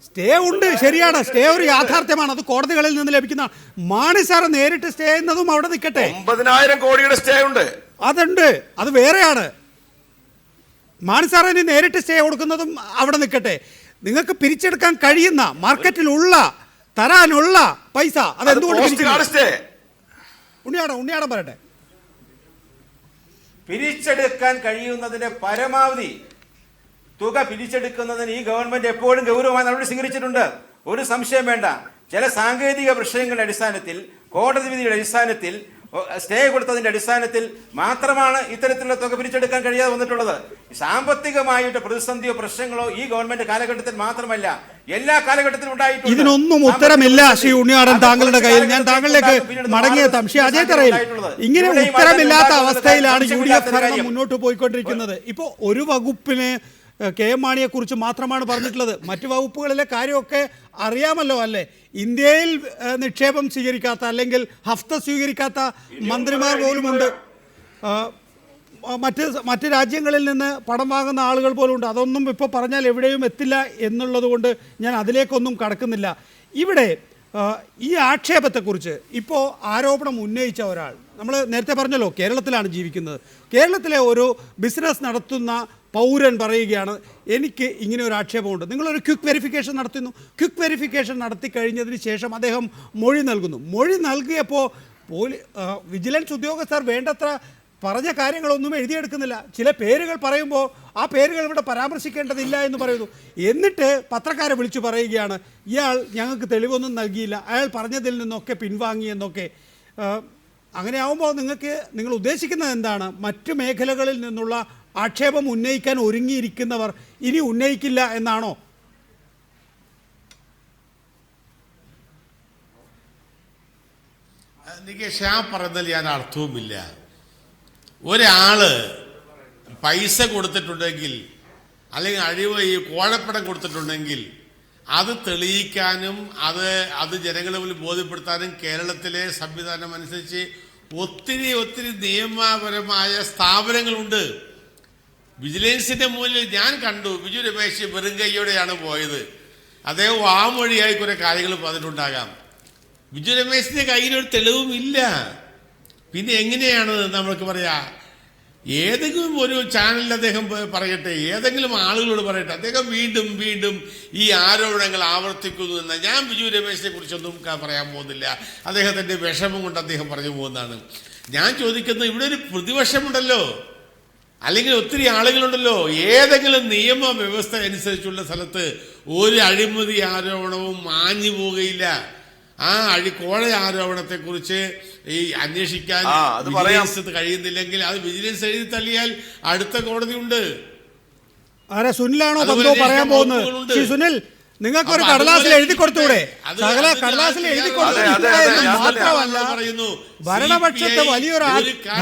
സ്റ്റേ ഉണ്ട്, ശരിയാണ്. സ്റ്റേ ഒരു യാഥാർത്ഥ്യമാണ്, അത് കോടതികളിൽ നിന്ന് ലഭിക്കുന്ന. മാണി സാർ നേരിട്ട് സ്റ്റേ എന്നതും അവിടെ നിൽക്കട്ടെ. 9,000 കോടിയുടെ സ്റ്റേ ഉണ്ട്, അതുണ്ട്, അത് വേറെയാണ്. മാണി സാറിന് നേരിട്ട് സ്റ്റേ കൊടുക്കുന്നതും അവിടെ നിൽക്കട്ടെ. നിങ്ങൾക്ക് പിരിച്ചെടുക്കാൻ കഴിയുന്ന മാർക്കറ്റിലുള്ള തരാനുള്ള പൈസ അതെന്തുകൊണ്ട് ഉണ്ണിയാടൻ പറയട്ടെ. പിരിച്ചെടുക്കാൻ കഴിയുന്നതിന്റെ പരമാവധി തുക പിരിച്ചെടുക്കുന്നതിന് ഈ ഗവൺമെന്റ് എപ്പോഴും ഗൗരവമായ നടപടി സ്വീകരിച്ചിട്ടുണ്ട്. ഒരു സംശയം വേണ്ട. ചില സാങ്കേതിക വിഷയങ്ങളുടെ അടിസ്ഥാനത്തിൽ, കോടതി വിധിയുടെ അടിസ്ഥാനത്തിൽ, സ്റ്റേ കൊടുത്തതിന്റെ അടിസ്ഥാനത്തിൽ മാത്രമാണ് ഇത്തരത്തിലുള്ള തുക പിരിച്ചെടുക്കാൻ കഴിയാതെ വന്നിട്ടുള്ളത്. സാമ്പത്തികമായിട്ട് പ്രതിസന്ധിയോ പ്രശ്നങ്ങളോ ഈ ഗവൺമെന്റ് കാലഘട്ടത്തിൽ മാത്രമല്ല, എല്ലാ കാലഘട്ടത്തിലും ഉണ്ടായിട്ടുണ്ട്. ഇതിനൊന്നും ഉത്തരമില്ല ശ്രീ ഉണ്ണിയാടൻ താങ്കളുടെ കയ്യിൽ. ഞാൻ താങ്കളിലേക്ക് മടങ്ങിയെത്താം. ശ്രീ അജയ് തറയിൽ, ഇങ്ങനെ ഉത്തരമില്ലാത്ത അവസ്ഥയിലാണ് UDF ഭരണം മുന്നോട്ട് പോയിക്കൊണ്ടിരിക്കുന്നത്. ഇപ്പോൾ ഒരു വകുപ്പിന് KM മാണിയെ കുറിച്ച് മാത്രമാണ് പറഞ്ഞിട്ടുള്ളത്. മറ്റു വകുപ്പുകളിലെ കാര്യമൊക്കെ അറിയാമല്ലോ അല്ലേ? ഇന്ത്യയിൽ നിക്ഷേപം സ്വീകരിക്കാത്ത അല്ലെങ്കിൽ ഹഫ്ത സ്വീകരിക്കാത്ത മന്ത്രിമാർ പോലുമുണ്ട്. മറ്റ് രാജ്യങ്ങളിൽ നിന്ന് പണം വാങ്ങുന്ന ആളുകൾ പോലുമുണ്ട്. അതൊന്നും ഇപ്പോൾ പറഞ്ഞാൽ എവിടെയും എത്തില്ല എന്നുള്ളത് കൊണ്ട് ഞാൻ അതിലേക്കൊന്നും കടക്കുന്നില്ല. ഇവിടെ ഈ ആക്ഷേപത്തെക്കുറിച്ച് ഇപ്പോൾ ആരോപണം ഉന്നയിച്ച ഒരാൾ, നമ്മൾ നേരത്തെ പറഞ്ഞല്ലോ കേരളത്തിലാണ് ജീവിക്കുന്നത്. കേരളത്തിലെ ഒരു ബിസിനസ് നടത്തുന്ന പൗരൻ പറയുകയാണ്, എനിക്ക് ഇങ്ങനെ ഒരു ആക്ഷേപമുണ്ട്. നിങ്ങളൊരു ക്വിക്ക് വെരിഫിക്കേഷൻ നടത്തുന്നു. ക്വിക്ക് വെരിഫിക്കേഷൻ നടത്തി കഴിഞ്ഞതിന് ശേഷം അദ്ദേഹം മൊഴി നൽകുന്നു. മൊഴി നൽകിയപ്പോൾ വിജിലൻസ് ഉദ്യോഗസ്ഥർ വേണ്ടത്ര പറഞ്ഞ കാര്യങ്ങളൊന്നും എഴുതിയെടുക്കുന്നില്ല. ചില പേരുകൾ പറയുമ്പോൾ ആ പേരുകൾ ഇവിടെ പരാമർശിക്കേണ്ടതില്ല എന്ന് പറയുന്നു. എന്നിട്ട് പത്രക്കാരെ വിളിച്ചു പറയുകയാണ്, ഇയാൾ ഞങ്ങൾക്ക് തെളിവൊന്നും നൽകിയില്ല, അയാൾ പറഞ്ഞതിൽ നിന്നൊക്കെ പിൻവാങ്ങി എന്നൊക്കെ. അങ്ങനെയാവുമ്പോൾ നിങ്ങൾ ഉദ്ദേശിക്കുന്നത് എന്താണ്? മറ്റു മേഖലകളിൽ നിന്നുള്ള ആക്ഷേപം ഉന്നയിക്കാൻ ഒരുങ്ങിയിരിക്കുന്നവർ ഇനി ഉന്നയിക്കില്ല എന്നാണോ? നികേഷ്, ആ പറഞ്ഞതിൽ ഞാൻ അർത്ഥവുമില്ല. ഒരാള് പൈസ കൊടുത്തിട്ടുണ്ടെങ്കിൽ അല്ലെങ്കിൽ അഴിമതി കോഴപ്പണം കൊടുത്തിട്ടുണ്ടെങ്കിൽ അത് തെളിയിക്കാനും അത് ജനങ്ങളെ മുന്നിൽ ബോധ്യപ്പെടുത്താനും കേരളത്തിലെ സംവിധാനം അനുസരിച്ച് ഒത്തിരി നിയമപരമായ സ്ഥാപനങ്ങളുണ്ട്. വിജിലൻസിന്റെ മുന്നിൽ ഞാൻ കണ്ടു, ബിജു രമേശ് വെറും കൈയോടെയാണ് പോയത്. അദ്ദേഹം വാമൊഴിയായി കുറെ കാര്യങ്ങൾ പറഞ്ഞിട്ടുണ്ടാകാം. ബിജു രമേശിന്റെ കയ്യിലൊരു തെളിവും ഇല്ല. പിന്നെ എങ്ങനെയാണ് നമ്മൾക്ക് പറയാ? ഏതെങ്കിലും ഒരു ചാനലിൽ അദ്ദേഹം പറയട്ടെ, ഏതെങ്കിലും ആളുകളോട് പറയട്ടെ. അദ്ദേഹം വീണ്ടും ഈ ആരോപണങ്ങൾ ആവർത്തിക്കുന്നു എന്ന്. ഞാൻ ബിജു രമേശിനെ കുറിച്ചൊന്നും പറയാൻ പോകുന്നില്ല. അദ്ദേഹത്തിന്റെ വിഷമം കൊണ്ട് അദ്ദേഹം പറഞ്ഞു പോകുന്നതാണ്. ഞാൻ ചോദിക്കുന്നത്, ഇവിടെ ഒരു പ്രതിപക്ഷമുണ്ടല്ലോ, അല്ലെങ്കിൽ ഒത്തിരി ആളുകളുണ്ടല്ലോ, ഏതെങ്കിലും നിയമ വ്യവസ്ഥ അനുസരിച്ചുള്ള സ്ഥലത്ത് ഒരു അഴിമതി ആരോപണവും മാഞ്ഞു പോവുകയില്ല. ആ കോഴ ആരോപണത്തെ കുറിച്ച് ഈ അന്വേഷിക്കാൻ വിജിലൻസ് കഴിയുന്നില്ലെങ്കിൽ അത് വിജിലൻസ് എഴുതി തള്ളിയാൽ അടുത്ത കോടതിയുണ്ട്. ആരാ സുനിലാണോ ബന്ധോ പറയാൻ പോകുന്നത്? ശ്രീ സുനിൽ, നിങ്ങൾക്ക് ഒരു കടലാസിൽ എഴുതി കൊടുത്തൂടെ? സകല കടലാസിൽ എഴുതി കൊടുത്തൂടെ മാത്രമല്ല, ഭരണപക്ഷത്തെ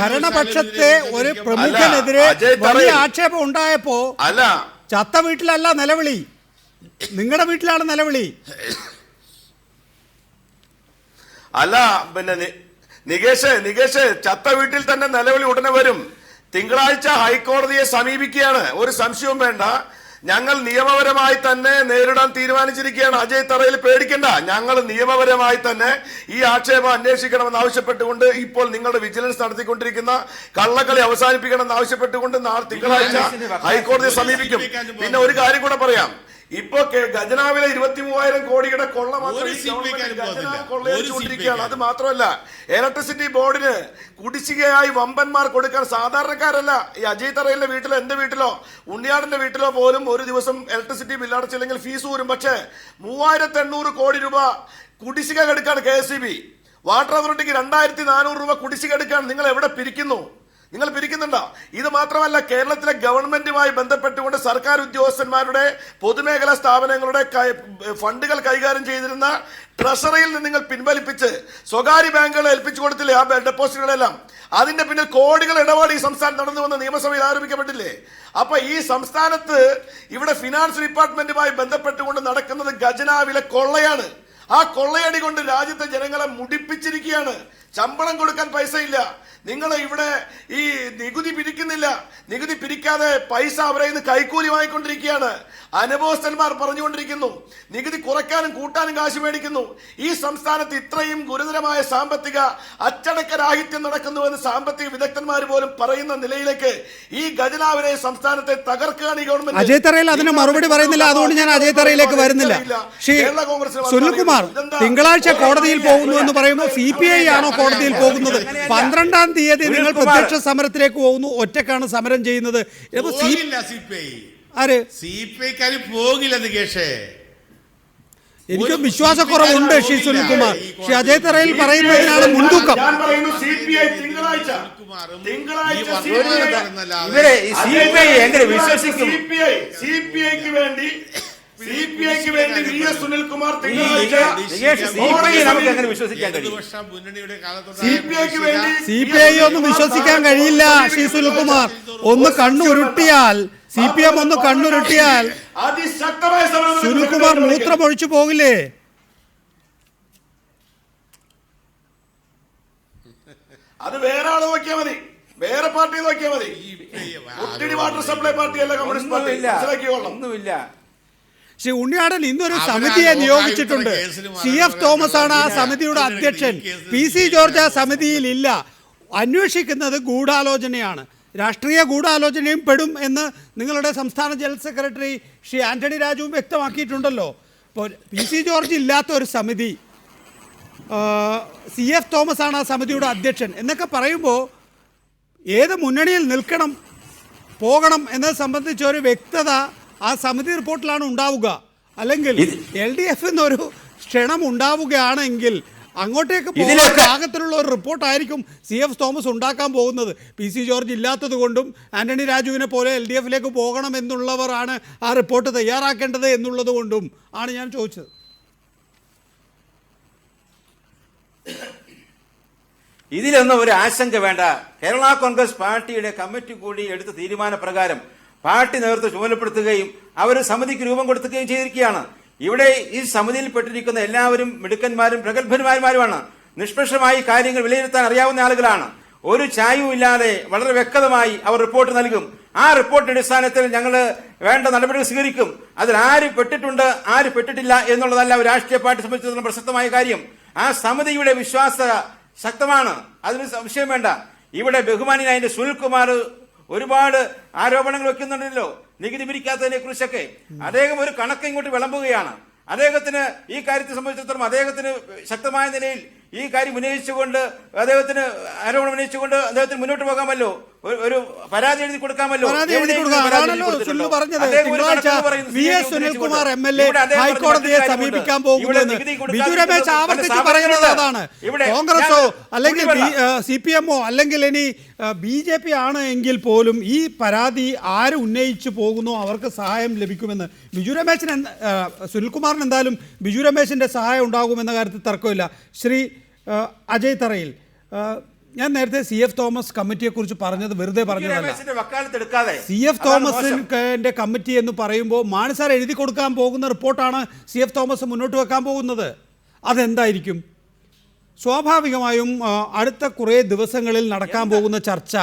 ഭരണപക്ഷത്തെ ഒരു പ്രമുഖനെതിരെ വലിയ ആക്ഷേപം ഉണ്ടായപ്പോ ചത്ത വീട്ടിലല്ല നിലവിളി, നിങ്ങളുടെ വീട്ടിലാണ് നിലവിളി. അല്ല പിന്നെ നികേഷ് ചത്ത വീട്ടിൽ തന്നെ നിലവിളി ഉടനെ വരും. തിങ്കളാഴ്ച ഹൈക്കോടതിയെ സമീപിക്കുകയാണ്, ഒരു സംശയവും വേണ്ട. ഞങ്ങൾ നിയമപരമായി തന്നെ നേരിടാൻ തീരുമാനിച്ചിരിക്കുകയാണ്. അജയ് തറയിൽ പേടിക്കണ്ട, ഞങ്ങൾ നിയമപരമായി തന്നെ ഈ ആക്ഷേപം അന്വേഷിക്കണമെന്ന് ആവശ്യപ്പെട്ടുകൊണ്ട് ഇപ്പോൾ നിങ്ങളുടെ വിജിലൻസ് നടത്തിക്കൊണ്ടിരിക്കുന്ന കള്ളക്കളി അവസാനിപ്പിക്കണമെന്ന് ആവശ്യപ്പെട്ടുകൊണ്ട് നാളെ തിങ്കളാഴ്ച ഹൈക്കോടതിയെ സമീപിക്കും. പിന്നെ ഒരു കാര്യം കൂടെ പറയാം, ഇപ്പൊ ഖജനാവിലെ 23,000 കോടിയുടെ കൊള്ള കൊള്ളയടിച്ചുകൊണ്ടിരിക്കുകയാണ്. അത് മാത്രമല്ല, ഇലക്ട്രിസിറ്റി ബോർഡിന് കുടിശ്ശികയായി വമ്പന്മാർ കൊടുക്കാൻ സാധാരണക്കാരല്ല. ഈ അജയ് തറയിലെ വീട്ടിലോ എന്റെ വീട്ടിലോ ഉണ്ണിയാടിന്റെ വീട്ടിലോ പോലും ഒരു ദിവസം ഇലക്ട്രിസിറ്റി ബില്ല് അടച്ചില്ലെങ്കിൽ ഫീസ് വരും. പക്ഷേ 3,800 കോടി രൂപ കുടിശ്ശിക എടുക്കാണ് KSEB. വാട്ടർ അതോറിറ്റിക്ക് 2,400 രൂപ കുടിശ്ശിക എടുക്കാൻ നിങ്ങൾ എവിടെ പിരിക്കുന്നു? നിങ്ങൾ പിരിക്കുന്നുണ്ടോ? ഇത് മാത്രമല്ല, കേരളത്തിലെ ഗവൺമെന്റുമായി ബന്ധപ്പെട്ടുകൊണ്ട് സർക്കാർ ഉദ്യോഗസ്ഥന്മാരുടെ പൊതുമേഖലാ സ്ഥാപനങ്ങളുടെ ഫണ്ടുകൾ കൈകാര്യം ചെയ്തിരുന്ന ട്രഷറിയിൽ നിന്ന് നിങ്ങൾ പിൻവലിപ്പിച്ച് സ്വകാര്യ ബാങ്കുകളെ ഏൽപ്പിച്ചു കൊടുത്തില്ലേ ആ ഡെപ്പോസിറ്റുകളെല്ലാം? അതിന്റെ പിന്നിൽ കോടികൾ ഇടപാട് ഈ സംസ്ഥാനം നടന്നുവെന്ന് നിയമസഭയിൽ ആരോപിക്കപ്പെട്ടില്ലേ? അപ്പൊ ഈ സംസ്ഥാനത്ത് ഇവിടെ ഫിനാൻസ് ഡിപ്പാർട്ട്മെന്റുമായി ബന്ധപ്പെട്ടുകൊണ്ട് നടക്കുന്നത് ഖജനാവിലെ കൊള്ളയാണ്. ആ കൊള്ളയടി കൊണ്ട് രാജ്യത്തെ ജനങ്ങളെ മുടിപ്പിച്ചിരിക്കുകയാണ്. ശമ്പളം കൊടുക്കാൻ പൈസ ഇല്ല. നിങ്ങൾ ഇവിടെ ഈ നികുതി പിരിക്കുന്നില്ല. നികുതി പിരിക്കാതെ പൈസ അവരെ ഇന്ന് കൈക്കൂലി വാങ്ങിക്കൊണ്ടിരിക്കുകയാണ്. അനുഭവസ്ഥന്മാർ പറഞ്ഞുകൊണ്ടിരിക്കുന്നു നികുതി കുറയ്ക്കാനും കൂട്ടാനും കാശ് മേടിക്കുന്നു. ഈ സംസ്ഥാനത്ത് ഇത്രയും ഗുരുതരമായ സാമ്പത്തിക അച്ചടക്കരാഹിത്യം നടക്കുന്നുവെന്ന് സാമ്പത്തിക വിദഗ്ധന്മാർ പോലും പറയുന്ന നിലയിലേക്ക് ഈ ഖജനാവിനെ സംസ്ഥാനത്തെ തകർക്കുകയാണ് ഈ ഗവൺമെന്റ്. അജയ് തറയിൽ അതിന് മറുപടി പറയുന്നില്ല, അതുകൊണ്ട് ഞാൻ അജയ് തറയിലേക്ക് വരുന്നില്ല. സുനിൽകുമാർ, തിങ്കളാഴ്ച കോടതിയിൽ പോകുന്നു എന്ന് പറയുമ്പോൾ CPI ആണോ കോടതിയിൽ പോകുന്നത്? 12-ാം തീയതി നിങ്ങൾ പ്രത്യക്ഷ സമരത്തിലേക്ക് പോകുന്നു, ഒറ്റക്കാണ് സമരം ചെയ്യുന്നത്. പോകില്ല നികേഷേ, എനിക്ക് വിശ്വാസക്കുറവുണ്ട് ശ്രീ സുനിൽകുമാർ. ശ്രീ അജയ് തറയിൽ പറയുന്നതിനാണ് മുൻതൂക്കം. CPI ഒന്നും വിശ്വസിക്കാൻ കഴിയില്ല ശ്രീ സുനിൽകുമാർ. ഒന്ന് കണ്ണുരുട്ടിയാൽ CPM ഒന്ന് കണ്ണുരുട്ടിയാൽ സുനിൽകുമാർ മൂത്രമൊഴിച്ചു പോകില്ലേ? അത് വേറെ ആള് നോക്കിയാൽ മതി, വേറെ പാർട്ടി നോക്കിയാൽ മതി. ഒത്തിരി വാട്ടർ സപ്ലൈ പാർട്ടിയല്ല കമ്മ്യൂണിസ്റ്റ് പാർട്ടി, മനസ്സിലാക്കിയോളൊന്നുമില്ല. ശ്രീ ഉണ്ണിയാടൻ ഇന്നൊരു സമിതിയെ നിയോഗിച്ചിട്ടുണ്ട്. CF തോമസ് ആണ് ആ സമിതിയുടെ അധ്യക്ഷൻ. PC ജോർജ് ആ സമിതിയിൽ ഇല്ല. അന്വേഷിക്കുന്നത് ഗൂഢാലോചനയാണ്. രാഷ്ട്രീയ ഗൂഢാലോചനയും പെടും എന്ന് നിങ്ങളുടെ സംസ്ഥാന ജനറൽ സെക്രട്ടറി ശ്രീ ആന്റണി രാജുവും വ്യക്തമാക്കിയിട്ടുണ്ടല്ലോ. ഇപ്പോൾ PC ജോർജ് ഇല്ലാത്ത ഒരു സമിതി, CF തോമസ് ആണ് ആ സമിതിയുടെ അധ്യക്ഷൻ എന്നൊക്കെ പറയുമ്പോൾ ഏത് മുന്നണിയിൽ നിൽക്കണം പോകണം എന്നത് സംബന്ധിച്ച ഒരു വ്യക്തത ആ സമിതി റിപ്പോർട്ടിലാണ് ഉണ്ടാവുക. അല്ലെങ്കിൽ LDF എന്നൊരു ക്ഷണം ഉണ്ടാവുകയാണെങ്കിൽ അങ്ങോട്ടേക്ക് പോകുന്ന ഭാഗത്തിലുള്ള ഒരു റിപ്പോർട്ടായിരിക്കും CF തോമസ് ഉണ്ടാക്കാൻ പോകുന്നത്. PC ജോർജ് ഇല്ലാത്തത് കൊണ്ടും ആന്റണി രാജുവിനെ പോലെ LDFിലേക്ക് പോകണം എന്നുള്ളവരാണ് ആ റിപ്പോർട്ട് തയ്യാറാക്കേണ്ടത് എന്നുള്ളത് കൊണ്ടും ആണ് ഞാൻ ചോദിച്ചത്. ഇതിലൊന്നും ഒരു ആശങ്ക വേണ്ട. കേരള കോൺഗ്രസ് പാർട്ടിയുടെ കമ്മിറ്റി കൂടി എടുത്ത തീരുമാനപ്രകാരം പാർട്ടി നേതൃത്വം ചുമതലപ്പെടുത്തുകയും അവർ സമിതിക്ക് രൂപം കൊടുക്കുകയും ചെയ്തിരിക്കുകയാണ്. ഇവിടെ ഈ സമിതിയിൽ പെട്ടിരിക്കുന്ന എല്ലാവരും മിടുക്കന്മാരും പ്രഗത്ഭന്മാരുമാണ്. നിഷ്പക്ഷമായി കാര്യങ്ങൾ വിലയിരുത്താൻ അറിയാവുന്ന ആളുകളാണ്. ഒരു ചായവും ഇല്ലാതെ വളരെ വ്യക്തമായി അവർ റിപ്പോർട്ട് നൽകും. ആ റിപ്പോർട്ടിന്റെ അടിസ്ഥാനത്തിൽ ഞങ്ങൾ വേണ്ട നടപടികൾ സ്വീകരിക്കും. അതിൽ ആര് പെട്ടിട്ടുണ്ട് ആര് പെട്ടിട്ടില്ല എന്നുള്ളതല്ല ഒരു രാഷ്ട്രീയ പാർട്ടി സംബന്ധിച്ചിടത്തോളം പ്രസക്തമായ കാര്യം. ആ സമിതിയുടെ വിശ്വാസ ശക്തമാണ്, അതിന് സംശയം വേണ്ട. ഇവിടെ ബഹുമാനിയായ സുനിൽകുമാർ ഒരുപാട് ആരോപണങ്ങൾ വെക്കുന്നുണ്ടല്ലോ നികുതി പിരിക്കാത്തതിനെ കുറിച്ചൊക്കെ. അദ്ദേഹം ഒരു കണക്ക് ഇങ്ങോട്ട് വിളമ്പുകയാണ്. അദ്ദേഹത്തിന് ഈ കാര്യത്തെ സംബന്ധിച്ചിടത്തോളം അദ്ദേഹത്തിന് ശക്തമായ നിലയിൽ ഈ കാര്യം ഉന്നയിച്ചുകൊണ്ട് അദ്ദേഹത്തിന് ആരോപണം ഉന്നയിച്ചുകൊണ്ട് അദ്ദേഹത്തിന് മുന്നോട്ട് പോകാമല്ലോ, ഒരു പരാതി എഴുതി കൊടുക്കാമല്ലോ. സുനിൽകുമാർ MLA ഹൈക്കോടതിയെ സമീപിക്കാൻ പോകുമെന്ന് ബിജു രമേശ് ആവർത്തിച്ച് പറയുന്നത് അതാണ്. കോൺഗ്രസോ അല്ലെങ്കിൽ CPM-ഓ അല്ലെങ്കിൽ ഇനി BJP ആണ് എങ്കിൽ പോലും ഈ പരാതി ആര് ഉന്നയിച്ചു പോകുന്നു അവർക്ക് സഹായം ലഭിക്കുമെന്ന് ബിജു രമേശിന് സുനിൽകുമാറിന് എന്തായാലും ബിജു രമേശിന്റെ സഹായം ഉണ്ടാകുമെന്ന കാര്യത്തിൽ തർക്കമില്ല. ശ്രീ അജയ് തറയിൽ, ഞാൻ നേരത്തെ CF തോമസ് കമ്മിറ്റിയെക്കുറിച്ച് പറഞ്ഞത് വെറുതെ പറഞ്ഞതല്ല. CF തോമസിന്റെ കമ്മിറ്റി എന്ന് പറയുമ്പോൾ മാണി സാർ എഴുതി കൊടുക്കാൻ പോകുന്ന റിപ്പോർട്ടാണ് CF തോമസ് മുന്നോട്ട് വെക്കാൻ പോകുന്നത്. അതെന്തായിരിക്കും? സ്വാഭാവികമായും അടുത്ത കുറേ ദിവസങ്ങളിൽ നടക്കാൻ പോകുന്ന ചർച്ച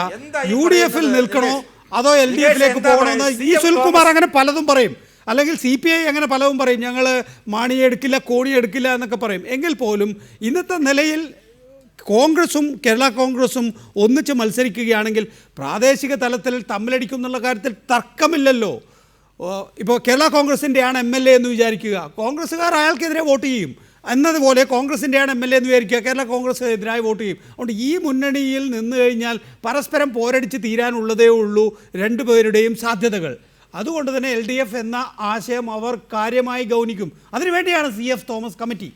UDF-ൽ നിൽക്കണോ അതോ LDF-ലേക്ക് പോകണമെന്ന് ഈ സുനിൽകുമാർ അങ്ങനെ പലതും പറയും, അല്ലെങ്കിൽ CPI അങ്ങനെ പലതും പറയും. ഞങ്ങൾ മാണിയെ എടുക്കില്ല, കോണിയെ എടുക്കില്ല എന്നൊക്കെ പറയും. എങ്കിൽ പോലും ഇന്നത്തെ നിലയിൽ കോൺഗ്രസും കേരള കോൺഗ്രസും ഒന്നിച്ച് മത്സരിക്കുകയാണെങ്കിൽ പ്രാദേശിക തലത്തിൽ തമ്മിലടിക്കും എന്നുള്ള കാര്യത്തിൽ തർക്കമില്ലല്ലോ. ഇപ്പോൾ കേരള കോൺഗ്രസിൻ്റെയാണ് MLA എന്ന് വിചാരിക്കുക, കോൺഗ്രസ്സുകാർ അയാൾക്കെതിരെ വോട്ട് ചെയ്യും എന്നതുപോലെ കോൺഗ്രസിൻ്റെയാണ് MLA എന്ന് വിചാരിക്കുക, കേരള കോൺഗ്രസ് എതിരായി വോട്ട് ചെയ്യും. അതുകൊണ്ട് ഈ മുന്നണിയിൽ നിന്ന് കഴിഞ്ഞാൽ പരസ്പരം പോരടിച്ച് തീരാനുള്ളതേ ഉള്ളൂ രണ്ടുപേരുടെയും സാധ്യതകൾ. അതുകൊണ്ട് തന്നെ LDF എന്ന ആശയം അവർ കാര്യമായി ഗൗനിക്കും. അതിനുവേണ്ടിയാണ് CF തോമസ് കമ്മിറ്റി.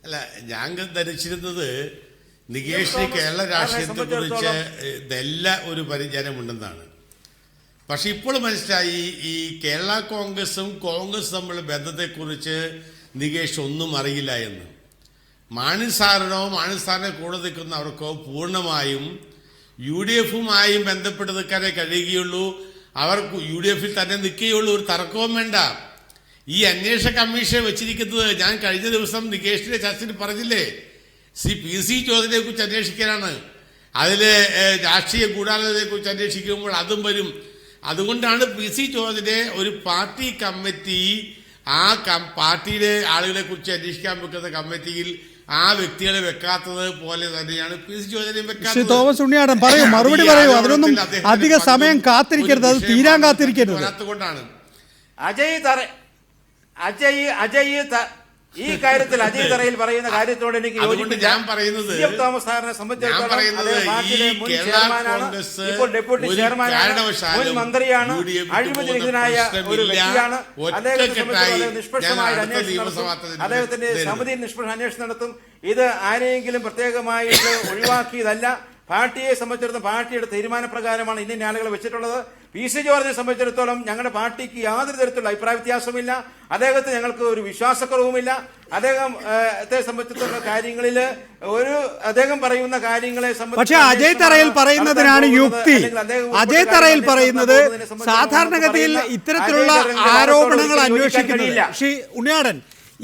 അല്ല, ഞാൻ ധരിച്ചിരുന്നത് നികേഷിന് കേരള രാഷ്ട്രീയത്തെ കുറിച്ച് നല്ല ഒരു പരിചയമുണ്ടെന്നാണ്. പക്ഷെ ഇപ്പോൾ മനസ്സിലായി ഈ കേരള കോൺഗ്രസും കോൺഗ്രസ് തമ്മിലുള്ള ബന്ധത്തെക്കുറിച്ച് നികേഷ് ഒന്നും അറിയില്ല എന്ന്. മാണി സാറിനോ മാണി സാറിനെ കൂടെ നിൽക്കുന്നവർക്കോ പൂർണ്ണമായും UDF-ഉമായും ബന്ധപ്പെട്ട് നിൽക്കാനേ കഴിയുകയുള്ളൂ. അവർ UDF-ൽ തന്നെ നിൽക്കുകയുള്ളൂ, ഒരു തർക്കവും വേണ്ട. ഈ അന്വേഷണ കമ്മീഷൻ വെച്ചിരിക്കുന്നത് ഞാൻ കഴിഞ്ഞ ദിവസം നികേഷിന്റെ ചർച്ചയിൽ പറഞ്ഞില്ലേ, PC ചോദ്യത്തെ കുറിച്ച് അന്വേഷിക്കാനാണ്. അതിലെ രാഷ്ട്രീയ ഗൂഢാലോചനയെ കുറിച്ച് അന്വേഷിക്കുമ്പോൾ അതും വരും. അതുകൊണ്ടാണ് PC ചോദ്യത്തെ ഒരു പാർട്ടി കമ്മിറ്റി ആ പാർട്ടിയിലെ ആളുകളെ കുറിച്ച് അന്വേഷിക്കാൻ വെക്കുന്ന കമ്മിറ്റിയിൽ ആ വ്യക്തികളെ വെക്കാത്തത് പോലെ തന്നെയാണ് PC ചോദ്യം വെക്കാത്തത്. തോമസ് ഉണ്ണിയാടൻ പറയൂ, മറുപടി പറയൂ, അതിനൊന്നും അധിക സമയം കാത്തിരിക്കരുത്, അത് തീരാൻ കാത്തിരിക്കരുത്. അതുകൊണ്ടാണ് ഈ കാര്യത്തിൽ അജയ് തറയിൽ പറയുന്ന കാര്യത്തോട് എനിക്ക് ഞാൻ പറയുന്നത് തോമസ് സാറിനെ സംബന്ധിച്ചിടത്തോളം ഇപ്പോൾ ഡെപ്യൂട്ടി ചെയർമാനാണ്, മുൻ മന്ത്രിയാണ്, അഴിമതിരഹിതനായ ഒരു വ്യക്തിയാണ്. അദ്ദേഹത്തെ നിഷ്പക്ഷമായ അന്വേഷണം, അദ്ദേഹത്തിന്റെ സമിതി നിഷ്പക്ഷ അന്വേഷണം നടത്തും. ഇത് ആരെയെങ്കിലും പ്രത്യേകമായിട്ട് ഒഴിവാക്കിയതല്ല. പാർട്ടിയെ സംബന്ധിച്ചിടത്തോളം പാർട്ടിയുടെ തീരുമാനപ്രകാരമാണ് ഇന്ന ആളുകളെ വെച്ചിട്ടുള്ളത്. PC ജോർജിനെ സംബന്ധിച്ചിടത്തോളം ഞങ്ങളുടെ പാർട്ടിക്ക് യാതൊരു തരത്തിലുള്ള അഭിപ്രായ വ്യത്യാസമില്ല, അദ്ദേഹത്തെ ഞങ്ങൾക്ക് ഒരു വിശ്വാസക്കുറവുമില്ല. അദ്ദേഹത്തെ സംബന്ധിച്ചിടത്തോളം കാര്യങ്ങളിൽ അദ്ദേഹം പറയുന്ന കാര്യങ്ങളെ സംബന്ധിച്ച് പക്ഷേ അജയ് തറയിൽ പറയുന്നതിനാണ് യുക്തി. അജയ് തറയിൽ പറയുന്നത് സാധാരണഗതിയിൽ ഇത്തരത്തിലുള്ള ആരോപണങ്ങൾ അന്വേഷിക്കുന്നില്ല. ശ്രീ ഉണ്ണിയാടൻ,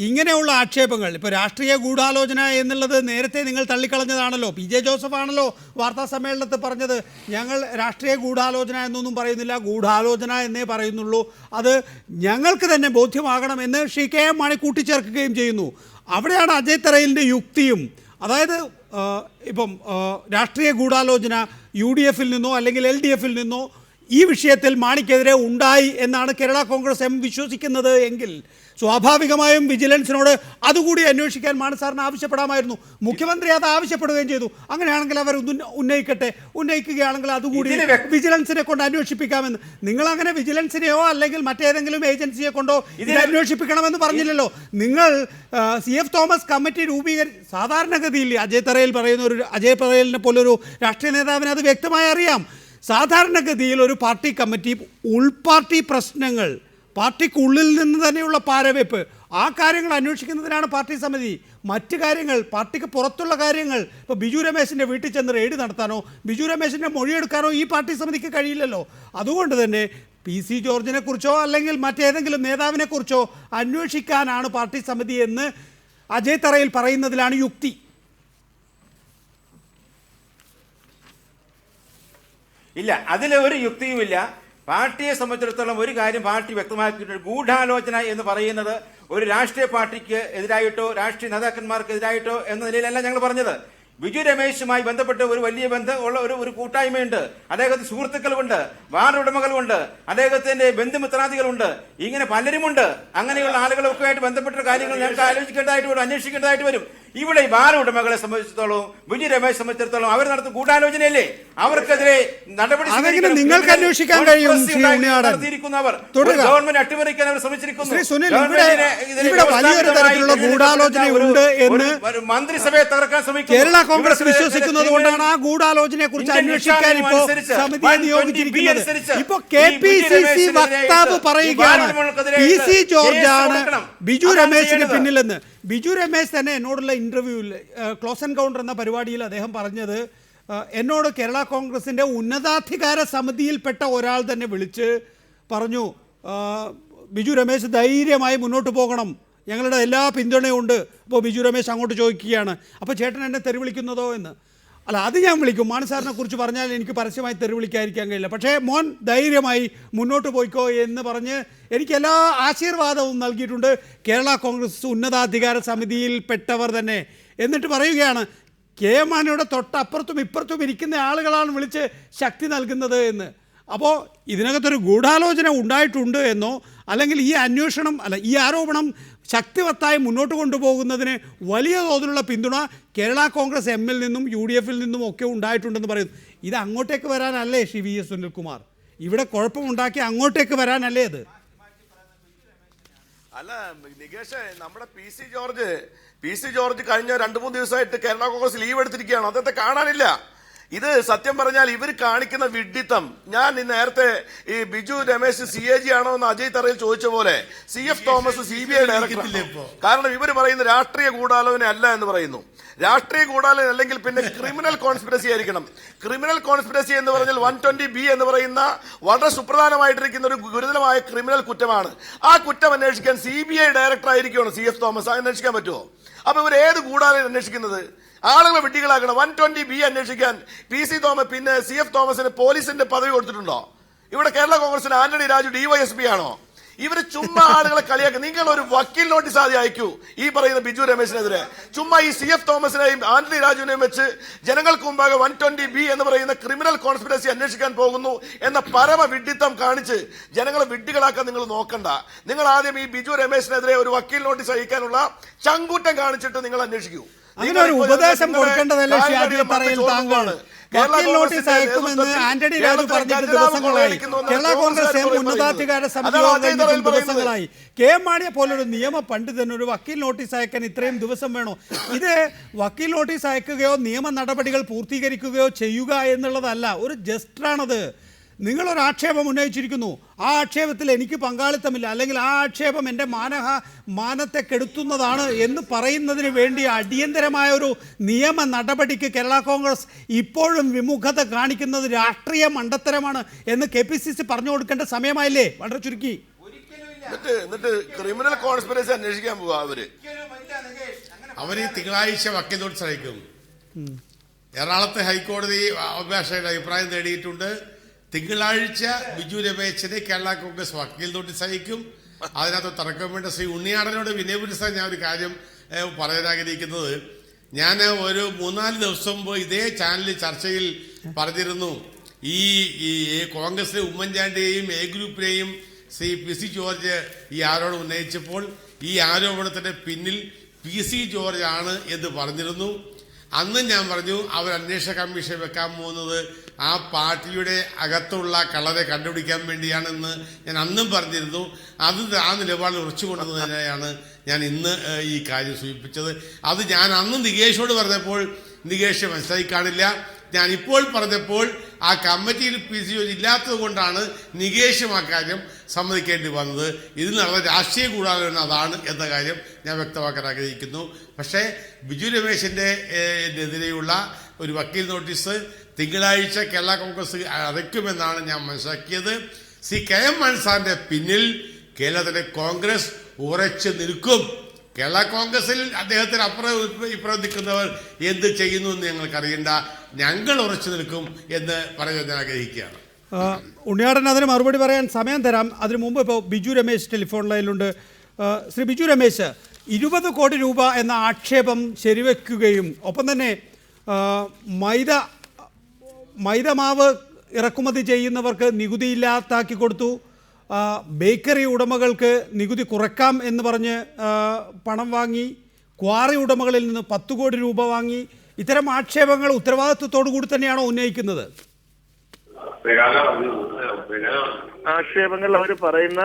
ഇങ്ങനെയുള്ള ആക്ഷേപങ്ങൾ ഇപ്പോൾ രാഷ്ട്രീയ ഗൂഢാലോചന എന്നുള്ളത് നേരത്തെ നിങ്ങൾ തള്ളിക്കളഞ്ഞതാണല്ലോ. PJ ജോസഫ് ആണല്ലോ വാർത്താ സമ്മേളനത്തിൽ പറഞ്ഞത്, ഞങ്ങൾ രാഷ്ട്രീയ ഗൂഢാലോചന എന്നൊന്നും പറയുന്നില്ല, ഗൂഢാലോചന എന്നേ പറയുന്നുള്ളൂ, അത് ഞങ്ങൾക്ക് തന്നെ ബോധ്യമാകണമെന്ന് ശ്രീ KM മാണി കൂട്ടിച്ചേർക്കുകയും ചെയ്യുന്നു. അവിടെയാണ് അജയ് തറയിലിൻ്റെ യുക്തിയും. അതായത് ഇപ്പം രാഷ്ട്രീയ ഗൂഢാലോചന UDF-ൽ നിന്നോ അല്ലെങ്കിൽ LDF-ൽ നിന്നോ ഈ വിഷയത്തിൽ മാണിക്കെതിരെ ഉണ്ടായി എന്നാണ് കേരള കോൺഗ്രസ് M വിശ്വസിക്കുന്നത് എങ്കിൽ സ്വാഭാവികമായും വിജിലൻസിനോട് അതുകൂടി അന്വേഷിക്കാൻ മാണി സാറിന് ആവശ്യപ്പെടാമായിരുന്നു. മുഖ്യമന്ത്രി അത് ആവശ്യപ്പെടുകയും ചെയ്തു. അങ്ങനെയാണെങ്കിൽ അവർ ഉന്നയിക്കുകയാണെങ്കിൽ അതുകൂടി വിജിലൻസിനെ കൊണ്ട് അന്വേഷിപ്പിക്കാമെന്ന്. നിങ്ങളങ്ങനെ വിജിലൻസിനെയോ അല്ലെങ്കിൽ മറ്റേതെങ്കിലും ഏജൻസിയെ കൊണ്ടോ ഇത് അന്വേഷിപ്പിക്കണമെന്ന് പറഞ്ഞില്ലല്ലോ. നിങ്ങൾ CF തോമസ് കമ്മിറ്റി സാധാരണഗതിയിൽ അജയ് തറയിലിനെ പോലൊരു രാഷ്ട്രീയ നേതാവിന് അത് വ്യക്തമായി അറിയാം. സാധാരണഗതിയിൽ ഒരു പാർട്ടി കമ്മിറ്റി ഉൾപാർട്ടി പ്രശ്നങ്ങൾ, പാർട്ടിക്കുള്ളിൽ നിന്ന് തന്നെയുള്ള പാരവെപ്പ്, ആ കാര്യങ്ങൾ അന്വേഷിക്കുന്നതിനാണ് പാർട്ടി സമിതി. മറ്റ് കാര്യങ്ങൾ, പാർട്ടിക്ക് പുറത്തുള്ള കാര്യങ്ങൾ, ഇപ്പോൾ ബിജു രമേശിൻ്റെ വീട്ടിൽ ചെന്ന് റെയ്ഡ് നടത്താനോ ബിജു രമേശിൻ്റെ മൊഴിയെടുക്കാനോ ഈ പാർട്ടി സമിതിക്ക് കഴിയില്ലല്ലോ. അതുകൊണ്ട് തന്നെ PC ജോർജിനെ കുറിച്ചോ അല്ലെങ്കിൽ മറ്റേതെങ്കിലും നേതാവിനെ കുറിച്ചോ അന്വേഷിക്കാനാണ് പാർട്ടി സമിതി എന്ന് അജയ് തറയിൽ പറയുന്നതിലാണ് യുക്തി. ഇല്ല, അതിൽ ഒരു യുക്തിയുമില്ല. പാർട്ടിയെ സംബന്ധിച്ചിടത്തോളം ഒരു കാര്യം പാർട്ടി വ്യക്തമാക്കിയിട്ടുണ്ട്. ഗൂഢാലോചന എന്ന് പറയുന്നത് ഒരു രാഷ്ട്രീയ പാർട്ടിക്ക് എതിരായിട്ടോ രാഷ്ട്രീയ നേതാക്കന്മാർക്ക് എതിരായിട്ടോ എന്ന നിലയിലല്ല ഞങ്ങൾ പറഞ്ഞത്. ബിജു രമേശുമായി ബന്ധപ്പെട്ട് ഒരു വലിയ ബന്ധമുള്ള ഒരു കൂട്ടായ്മയുണ്ട്. അദ്ദേഹത്തിന് സുഹൃത്തുക്കളുണ്ട്, വാർഡ് ഉടമകളുണ്ട്, അദ്ദേഹത്തിന്റെ ബന്ധുമിത്രാദികളുണ്ട്, ഇങ്ങനെ പലരുമുണ്ട്. അങ്ങനെയുള്ള ആളുകളൊക്കെ ആയിട്ട് ബന്ധപ്പെട്ട കാര്യങ്ങൾ ഞങ്ങൾക്ക് ആലോചിക്കേണ്ടതായിട്ട് വരും, അന്വേഷിക്കേണ്ടതായിട്ട് വരും. ഇവിടെ ഈ ബാർ ഉടമകളെ സംബന്ധിച്ചിടത്തോളം, ബിജു രമേശ് സംബന്ധിച്ചിടത്തോളം അവർ നടത്തുന്ന ഗൂഢാലോചനയല്ലേ? അവർക്കെതിരെ നടപടി നിങ്ങൾക്ക് അന്വേഷിക്കാൻ കഴിയും. ഗവൺമെന്റ് അട്ടിമറിക്കാൻ അവർ ശ്രമിച്ചിരിക്കുന്നു. ഇവിടെ വലിയൊരു തരത്തിലുള്ള ഗൂഢാലോചനയുണ്ട് എന്ന് മന്ത്രിസഭയെ തകർക്കാൻ ശ്രമിക്കുന്നു. കേരള കോൺഗ്രസ് വിശ്വസിക്കുന്നത് കൊണ്ടാണ് ആ ഗൂഢാലോചനയെ കുറിച്ച് അന്വേഷിക്കാൻ ഇപ്പോൾ സമിതിയെ നിയോഗിച്ചിരിക്കുന്നത്. ഇപ്പൊ KPCC വക്താവ് പറയുകയാണ് PC ജോർജാണ് ബിജു രമേശിന് പിന്നിലെന്ന്. ബിജു രമേശ് തന്നെ എന്നോടുള്ള ഇന്റർവ്യൂവിൽ ക്ലോസ് എൻകൗണ്ടർ എന്ന പരിപാടിയിൽ അദ്ദേഹം പറഞ്ഞത്, എന്നോട് കേരള കോൺഗ്രസിന്റെ ഉന്നതാധികാര സമിതിയിൽപ്പെട്ട ഒരാൾ തന്നെ വിളിച്ച് പറഞ്ഞു, ബിജു രമേശ് ധൈര്യമായി മുന്നോട്ട് പോകണം, ഞങ്ങളുടെ എല്ലാ പിന്തുണയും ഉണ്ട്. അപ്പോൾ ബിജു രമേശ് അങ്ങോട്ട് ചോദിക്കുകയാണ്, അപ്പോൾ ചേട്ടൻ എന്നെ തെറി വിളിക്കുന്നതോ എന്ന്. അല്ല, അത് ഞാൻ വിളിക്കും. മാണി സാറിനെ കുറിച്ച് പറഞ്ഞാൽ എനിക്ക് പരസ്യമായി തെറി വിളിക്കാതിരിക്കാൻ കഴിയില്ല. പക്ഷേ മോൻ ധൈര്യമായി മുന്നോട്ട് പോയിക്കോ എന്ന് പറഞ്ഞ് എനിക്ക് എല്ലാ ആശീർവാദവും നൽകിയിട്ടുണ്ട് കേരള കോൺഗ്രസ് ഉന്നതാധികാര സമിതിയിൽപ്പെട്ടവർ തന്നെ. എന്നിട്ട് പറയുകയാണ്, മാണിയുടെ തൊട്ടപ്പുറത്തും ഇപ്പുറത്തും ഇരിക്കുന്ന ആളുകളാണ് വിളിച്ച് ശക്തി നൽകുന്നത് എന്ന്. അപ്പോൾ ഇതിനകത്തൊരു ഗൂഢാലോചന ഉണ്ടായിട്ടുണ്ട് എന്നോ, അല്ലെങ്കിൽ ഈ അന്വേഷണം ഈ ആരോപണം ശക്തിവത്തായി മുന്നോട്ട് കൊണ്ടുപോകുന്നതിന് വലിയ തോതിലുള്ള പിന്തുണ കേരള കോൺഗ്രസ് എമ്മിൽ നിന്നും UDF നിന്നും ഒക്കെ ഉണ്ടായിട്ടുണ്ടെന്ന് പറയുന്നു. ഇത് അങ്ങോട്ടേക്ക് വരാനല്ലേ ശ്രീ VS സുനിൽകുമാർ? ഇവിടെ കുഴപ്പമുണ്ടാക്കി അങ്ങോട്ടേക്ക് വരാനല്ലേ അത്? അല്ല നികേഷ്, നമ്മുടെ PC ജോർജ് കഴിഞ്ഞ 2-3 ദിവസമായിട്ട് കേരള കോൺഗ്രസ് ലീവ് എടുത്തിരിക്കുകയാണ്. അദ്ദേഹത്തെ കാണാനില്ല. ഇത് സത്യം പറഞ്ഞാൽ ഇവർ കാണിക്കുന്ന വിഡ്ഢിത്തം. ഞാൻ നേരത്തെ ഈ ബിജു രമേശ് CAG ആണോ എന്ന് അജയ് തറയിൽ ചോദിച്ച പോലെ CF തോമസ് CBI ഡയറക്ടർ. കാരണം ഇവർ പറയുന്ന രാഷ്ട്രീയ ഗൂഢാലോചന അല്ല എന്ന് പറയുന്നു. രാഷ്ട്രീയ ഗൂഢാലോചന അല്ലെങ്കിൽ പിന്നെ ക്രിമിനൽ കോൺസ്പിറസി ആയിരിക്കണം. ക്രിമിനൽ കോൺസ്പിറസി എന്ന് പറഞ്ഞാൽ 120B എന്ന് പറയുന്ന വളരെ സുപ്രധാനമായിട്ടിരിക്കുന്ന ഒരു ഗുരുതരമായ ക്രിമിനൽ കുറ്റമാണ്. ആ കുറ്റം അന്വേഷിക്കാൻ CBI ഡയറക്ടർ ആയിരിക്കുമോ CF തോമസ്? അന്വേഷിക്കാൻ പറ്റുമോ? അപ്പൊ ഇവർ ഏത് ഗൂഢാലോചന അന്വേഷിക്കുന്നത്? ആളുകളെ വിഡ്ഢികളാക്കണം. 120B അന്വേഷിക്കാൻ PC തോമസ് പിന്നെ CF തോമസിന് പോലീസിന്റെ പദവി കൊടുത്തിട്ടുണ്ടോ? ഇവിടെ കേരള കോൺഗ്രസിന് ആന്റണി രാജു DYSP ആണോ? ഇവര് ചുമ്മാ ആളുകളെ കളിയാക്കുക. നിങ്ങൾ ഒരു വക്കീൽ നോട്ടീസ് ആദ്യം അയക്കൂ ഈ പറയുന്ന ബിജു രമേശിനെതിരെ. ചുമ്മാ ഈ CF തോമസിനെയും ആന്റണി രാജുവിനെയും വെച്ച് ജനങ്ങൾക്ക് മുമ്പാകെ 120B എന്ന് പറയുന്ന ക്രിമിനൽ കോൺസ്പിറസി അന്വേഷിക്കാൻ പോകുന്നു എന്ന പരമ വിഡ്ഢിത്തം കാണിച്ച് ജനങ്ങളെ വിഡ്ഢികളാക്കാൻ നിങ്ങൾ നോക്കണ്ട. നിങ്ങൾ ആദ്യം ഈ ബിജു രമേശിനെതിരെ ഒരു വക്കീൽ നോട്ടീസ് അയക്കാനുള്ള ചങ്കൂറ്റം കാണിച്ചിട്ട് നിങ്ങൾ അന്വേഷിക്കൂ. അങ്ങനെ ഒരു ഉപദേശം കൊടുക്കേണ്ടതല്ലേ ഷാജി പറയൽ താങ്കൾ? വക്കീൽ നോട്ടീസ് അയക്കുമെന്ന് ആന്റണി രാജു പറഞ്ഞിട്ട് ദിവസങ്ങളായി. കേരള കോൺഗ്രസ് ഉന്നതാധികാര സമിതി ദിവസങ്ങളായി. മാണിയെ പോലൊരു നിയമ പണ്ഡിതന് ഒരു വക്കീൽ നോട്ടീസ് അയക്കാൻ ഇത്രയും ദിവസം വേണോ? ഇത് വക്കീൽ നോട്ടീസ് അയക്കുകയോ നിയമ നടപടികൾ പൂർത്തീകരിക്കുകയോ ചെയ്യുക എന്നുള്ളതല്ല, ഒരു ജസ്റ്ററാണത്. നിങ്ങളൊരു ആക്ഷേപം ഉന്നയിച്ചിരിക്കുന്നു, ആ ആക്ഷേപത്തിൽ എനിക്ക് പങ്കാളിത്തമില്ല, അല്ലെങ്കിൽ ആ ആക്ഷേപം എൻ്റെ മാനത്തെ കെടുത്തുന്നതാണ് എന്ന് പറയുന്നതിന് വേണ്ടി അടിയന്തരമായ ഒരു നിയമ നടപടിക്ക് കേരള കോൺഗ്രസ് ഇപ്പോഴും വിമുഖത കാണിക്കുന്നത് രാഷ്ട്രീയ മണ്ടത്തരമാണ് എന്ന് KPCC പറഞ്ഞു കൊടുക്കേണ്ട സമയമായില്ലേ? വളരെ ചുരുക്കി. എന്നിട്ട് ക്രിമിനൽ കോൺസ്പിറസി അന്വേഷിക്കാൻ പോവാ അവര് തിങ്കളാഴ്ച വക്കീൽ നോട്ടീസ് അയക്കും. എറണാകുളത്തെ ഹൈക്കോടതി അഭിഭാഷകരുടെ അഭിപ്രായം തേടിയിട്ടുണ്ട്. തിങ്കളാഴ്ച ബിജു രമേശിനെ കേരള കോൺഗ്രസ് വക്കീൽ നോട്ടീസ് അയക്കും. അതിനകത്ത് തർക്കം വേണ്ട. ശ്രീ ഉണ്ണിയാടനോട് വിനയപുരസ്ഥ ഞാൻ ഒരു കാര്യം പറയാൻ ആഗ്രഹിക്കുന്നത്, ഞാൻ ഒരു 3-4 ദിവസം മുമ്പ് ഇതേ ചാനലിൽ ചർച്ചയിൽ പറഞ്ഞിരുന്നു, ഈ കോൺഗ്രസിലെ ഉമ്മൻചാണ്ടിയെയും A ഗ്രൂപ്പിനെയും ശ്രീ PC ജോർജ് ഈ ആരോപണം ഉന്നയിച്ചപ്പോൾ ഈ ആരോപണത്തിന്റെ പിന്നിൽ PC ജോർജ് ആണ് എന്ന് പറഞ്ഞിരുന്നു. അന്ന് ഞാൻ പറഞ്ഞു അവർ അന്വേഷണ കമ്മീഷൻ വെക്കാൻ പോകുന്നത് ആ പാർട്ടിയുടെ അകത്തുള്ള കളറെ കണ്ടുപിടിക്കാൻ വേണ്ടിയാണെന്ന് ഞാൻ അന്നും പറഞ്ഞിരുന്നു. അത് ആ നിലപാടിൽ ഉറച്ചുകൊണ്ടതിനെയാണ് ഞാൻ ഇന്ന് ഈ കാര്യം സൂചിപ്പിച്ചത്. അത് ഞാൻ അന്ന് നികേഷോട് പറഞ്ഞപ്പോൾ നികേഷ് മനസ്സിലാക്കി കാണില്ല. ഞാൻ ഇപ്പോൾ പറഞ്ഞപ്പോൾ ആ കമ്മിറ്റിയിൽ PC ഇല്ലാത്തത് കൊണ്ടാണ് നികേഷും ആ കാര്യം സമ്മതിക്കേണ്ടി വന്നത്. ഇതിൽ നടന്ന രാഷ്ട്രീയ ഗൂഢാലോചന അതാണ് എന്ന കാര്യം ഞാൻ വ്യക്തമാക്കാൻ ആഗ്രഹിക്കുന്നു. പക്ഷേ ബിജു രമേശിൻ്റെ എതിരെയുള്ള ഒരു വക്കീൽ നോട്ടീസ് തിങ്കളാഴ്ച കേരള കോൺഗ്രസ് അടയ്ക്കുമെന്നാണ് ഞാൻ മനസ്സിലാക്കിയത്. KM മാണി സാറിന്റെ പിന്നിൽ കേരളത്തിലെ കോൺഗ്രസ് ഉറച്ചു നിൽക്കും. കേരള കോൺഗ്രസിൽ അദ്ദേഹത്തിന് അപ്പുറം ഇപ്പുറം നിൽക്കുന്നവർ എന്ത് ചെയ്യുന്നു എന്ന് ഞങ്ങൾക്കറിയണ്ട, ഞങ്ങൾ ഉറച്ചു നിൽക്കും എന്ന് പറയാൻ ഞാൻ ആഗ്രഹിക്കുകയാണ്. ഉണ്ണിയാടൻ അതിന് മറുപടി പറയാൻ സമയം തരാം. അതിനു മുമ്പ് ഇപ്പോൾ ബിജു രമേശ് ടെലിഫോൺ ലൈനിലുണ്ട്. ശ്രീ ബിജു രമേശ്, 20 കോടി രൂപ എന്ന ആക്ഷേപം ശരിവെക്കുകയും ഒപ്പം തന്നെ മൈദ മാവ് ഇറക്കുമതി ചെയ്യുന്നവർക്ക് നികുതി ഇല്ലാതാക്കി കൊടുത്തു, ബേക്കറി ഉടമകൾക്ക് നികുതി കുറയ്ക്കാം എന്ന് പറഞ്ഞ് പണം വാങ്ങി, ക്വാറി ഉടമകളിൽ നിന്ന് 10 കോടി രൂപ വാങ്ങി. ഇത്തരം ആക്ഷേപങ്ങൾ ഉത്തരവാദിത്വത്തോടു കൂടി തന്നെയാണോ ഉന്നയിക്കുന്നത്? ആക്ഷേപങ്ങൾ അവർ പറയുന്ന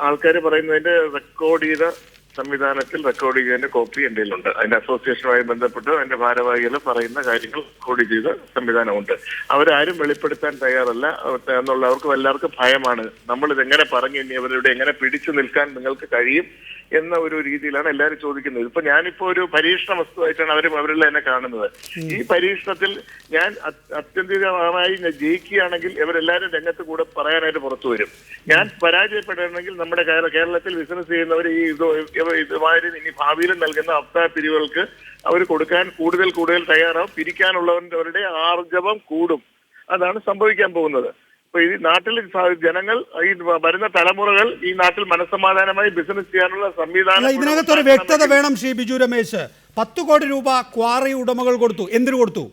ആൾക്കാർ പറയുന്നതിന്റെ റെക്കോർഡ് ചെയ്ത സംവിധാനത്തിൽ റെക്കോർഡ് ചെയ്തതിന്റെ കോപ്പി എൻ്റെ കയ്യിലുണ്ട്. അതിന്റെ അസോസിയേഷനുമായി ബന്ധപ്പെട്ട് അതിന്റെ ഭാരവാഹികൾ പറയുന്ന കാര്യങ്ങൾ റെക്കോർഡ് ചെയ്ത സംവിധാനമുണ്ട്. അവരാരും വെളിപ്പെടുത്താൻ തയ്യാറല്ല എന്നുള്ള അവർക്ക് എല്ലാവർക്കും ഭയമാണ്. നമ്മൾ ഇതെങ്ങനെ പറഞ്ഞു ഇനി അവരുടെ എങ്ങനെ പിടിച്ചു നിൽക്കാൻ നിങ്ങൾക്ക് കഴിയും എന്ന ഒരു രീതിയിലാണ് എല്ലാവരും ചോദിക്കുന്നത്. ഇപ്പൊ ഞാനിപ്പോ ഒരു പരീക്ഷണ വസ്തുവായിട്ടാണ് അവരെല്ലാം എന്നെ കാണുന്നത്. ഈ പരീക്ഷണത്തിൽ ഞാൻ അത്യന്തികമായി ജയിക്കുകയാണെങ്കിൽ ഇവരെല്ലാവരും രംഗത്ത് കൂടെ പറയാനായിട്ട് പുറത്തു വരും. ഞാൻ പരാജയപ്പെടണമെങ്കിൽ നമ്മുടെ കേരളത്തിൽ ബിസിനസ് ചെയ്യുന്നവർ ഈ ഇതുമാതിരി ഇനി ഭാവിയിലും നൽകുന്ന അഫ്താ പിരിവുകൾക്ക് അവർ കൊടുക്കാൻ കൂടുതൽ തയ്യാറാവും. പിരിക്കാനുള്ളവരുടെ ആർജവം കൂടും. അതാണ് സംഭവിക്കാൻ പോകുന്നത്. അപ്പൊ ഈ നാട്ടിൽ ജനങ്ങൾ, ഈ വരുന്ന തലമുറകൾ ഈ നാട്ടിൽ മനസ്സമാധാനമായി ബിസിനസ് ചെയ്യാനുള്ള സംവിധാനം. ഇതിനകത്തൊരു വ്യക്തത വേണം ശ്രീ ബിജു രമേശ്. 10 കോടി രൂപ ക്വാറി ഉടമകൾ കൊടുത്തു. എന്തിനു കൊടുത്തു?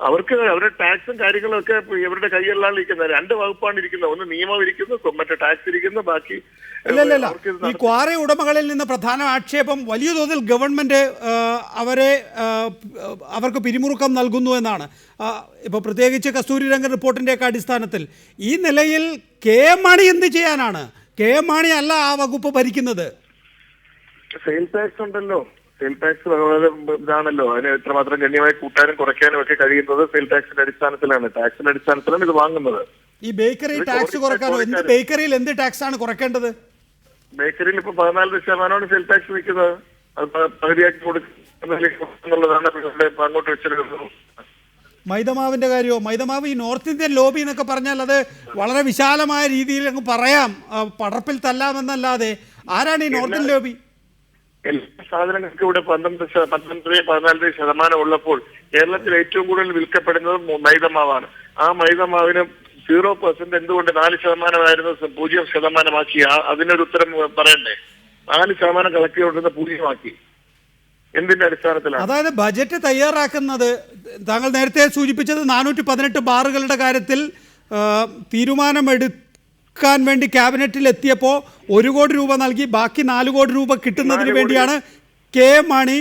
അവർക്ക് അവരുടെ ടാക്സും കാര്യങ്ങളും ഒക്കെ ഇവരുടെ കൈകളിലാണ് ഇരിക്കുന്നത്. 2 വകുപ്പാണ് ഇരിക്കുന്നത്. ഒന്ന് നിയമം ഇരിക്കുന്നു, മറ്റേ ടാക്സ് ഇരിക്കുന്നു, ബാക്കി അല്ലല്ല. ഈ ക്വാറി ഉടമകളിൽ നിന്ന് പ്രധാന ആക്ഷേപം വലിയ തോതിൽ ഗവൺമെന്റ് അവർക്ക് പിരിമുറുക്കം നൽകുന്നു എന്നാണ്. ഇപ്പൊ പ്രത്യേകിച്ച് കസ്തൂരിരംഗൻ റിപ്പോർട്ടിന്റെയൊക്കെ അടിസ്ഥാനത്തിൽ ഈ നിലയിൽ കെ എം മാണി എന്ത് ചെയ്യാനാണ്? കെ എം മാണി അല്ല ആ വകുപ്പ് ഭരിക്കുന്നത്. സെയിൽ ടാക്സ് ഉണ്ടല്ലോ. സെയിൽ ടാക്സ് വളരെ ഇതാണല്ലോ. അതിന് എത്രമാത്രം ഗണ്യമായി കൂട്ടാനും കുറയ്ക്കാനും ഒക്കെ കഴിയുന്നത് സെയിൽ ടാക്സിന്റെ അടിസ്ഥാനത്തിലാണ്. ടാക്സിന്റെ അടിസ്ഥാനത്തിലാണ് ഇത് വാങ്ങുന്നത്. ഈ ബേക്കറി ടാക്സ് കുറയ്ക്കാനോ? ബേക്കറിയിൽ എന്ത് ടാക്സ് ആണ് കുറയ്ക്കേണ്ടത്? ബേക്കറിയിൽ ഇപ്പൊ 14% സെയിൽ ടാക്സ് നിൽക്കുന്നത്. അത് പകുതിയാക്കി കൊടുക്കുന്നുള്ളതാണ് അങ്ങോട്ട് വെച്ചിരുന്നത്. മൈദമാവിന്റെ കാര്യമോ? മൈദമാവ് ഈ നോർത്ത് ഇന്ത്യൻ ലോബി എന്നൊക്കെ പറഞ്ഞാൽ അത് വളരെ വിശാലമായ രീതിയിൽ അങ്ങ് പറയാം, പടർപ്പിൽ തല്ലാമെന്നല്ലാതെ ആരാണ് ഈ നോർത്ത് ലോബി? എല്ലാ സാധനങ്ങൾക്ക് ഇവിടെ 14% ഉള്ളപ്പോൾ കേരളത്തിൽ ഏറ്റവും കൂടുതൽ വിൽക്കപ്പെടുന്നത് മൈദമാവാണ്. ആ മൈദമാവിന് 0% എന്തുകൊണ്ട് 4% 0% അതിനൊരു ഉത്തരം പറയണ്ടേ? 4% കളക്ട് ചെയ്തുകൊണ്ടിരുന്ന 0 എന്തിന്റെ അടിസ്ഥാനത്തിലാണ്? അതായത് ബജറ്റ് തയ്യാറാക്കുന്നത്, താങ്കൾ നേരത്തെ സൂചിപ്പിച്ചത് 418 ബാറുകളുടെ കാര്യത്തിൽ തീരുമാനമെടുക്കാൻ വേണ്ടി ക്യാബിനറ്റിൽ എത്തിയപ്പോൾ 1 കോടി രൂപ നൽകി ബാക്കി 4 കോടി രൂപ കിട്ടുന്നതിന് വേണ്ടിയാണ് കെ എം മാണി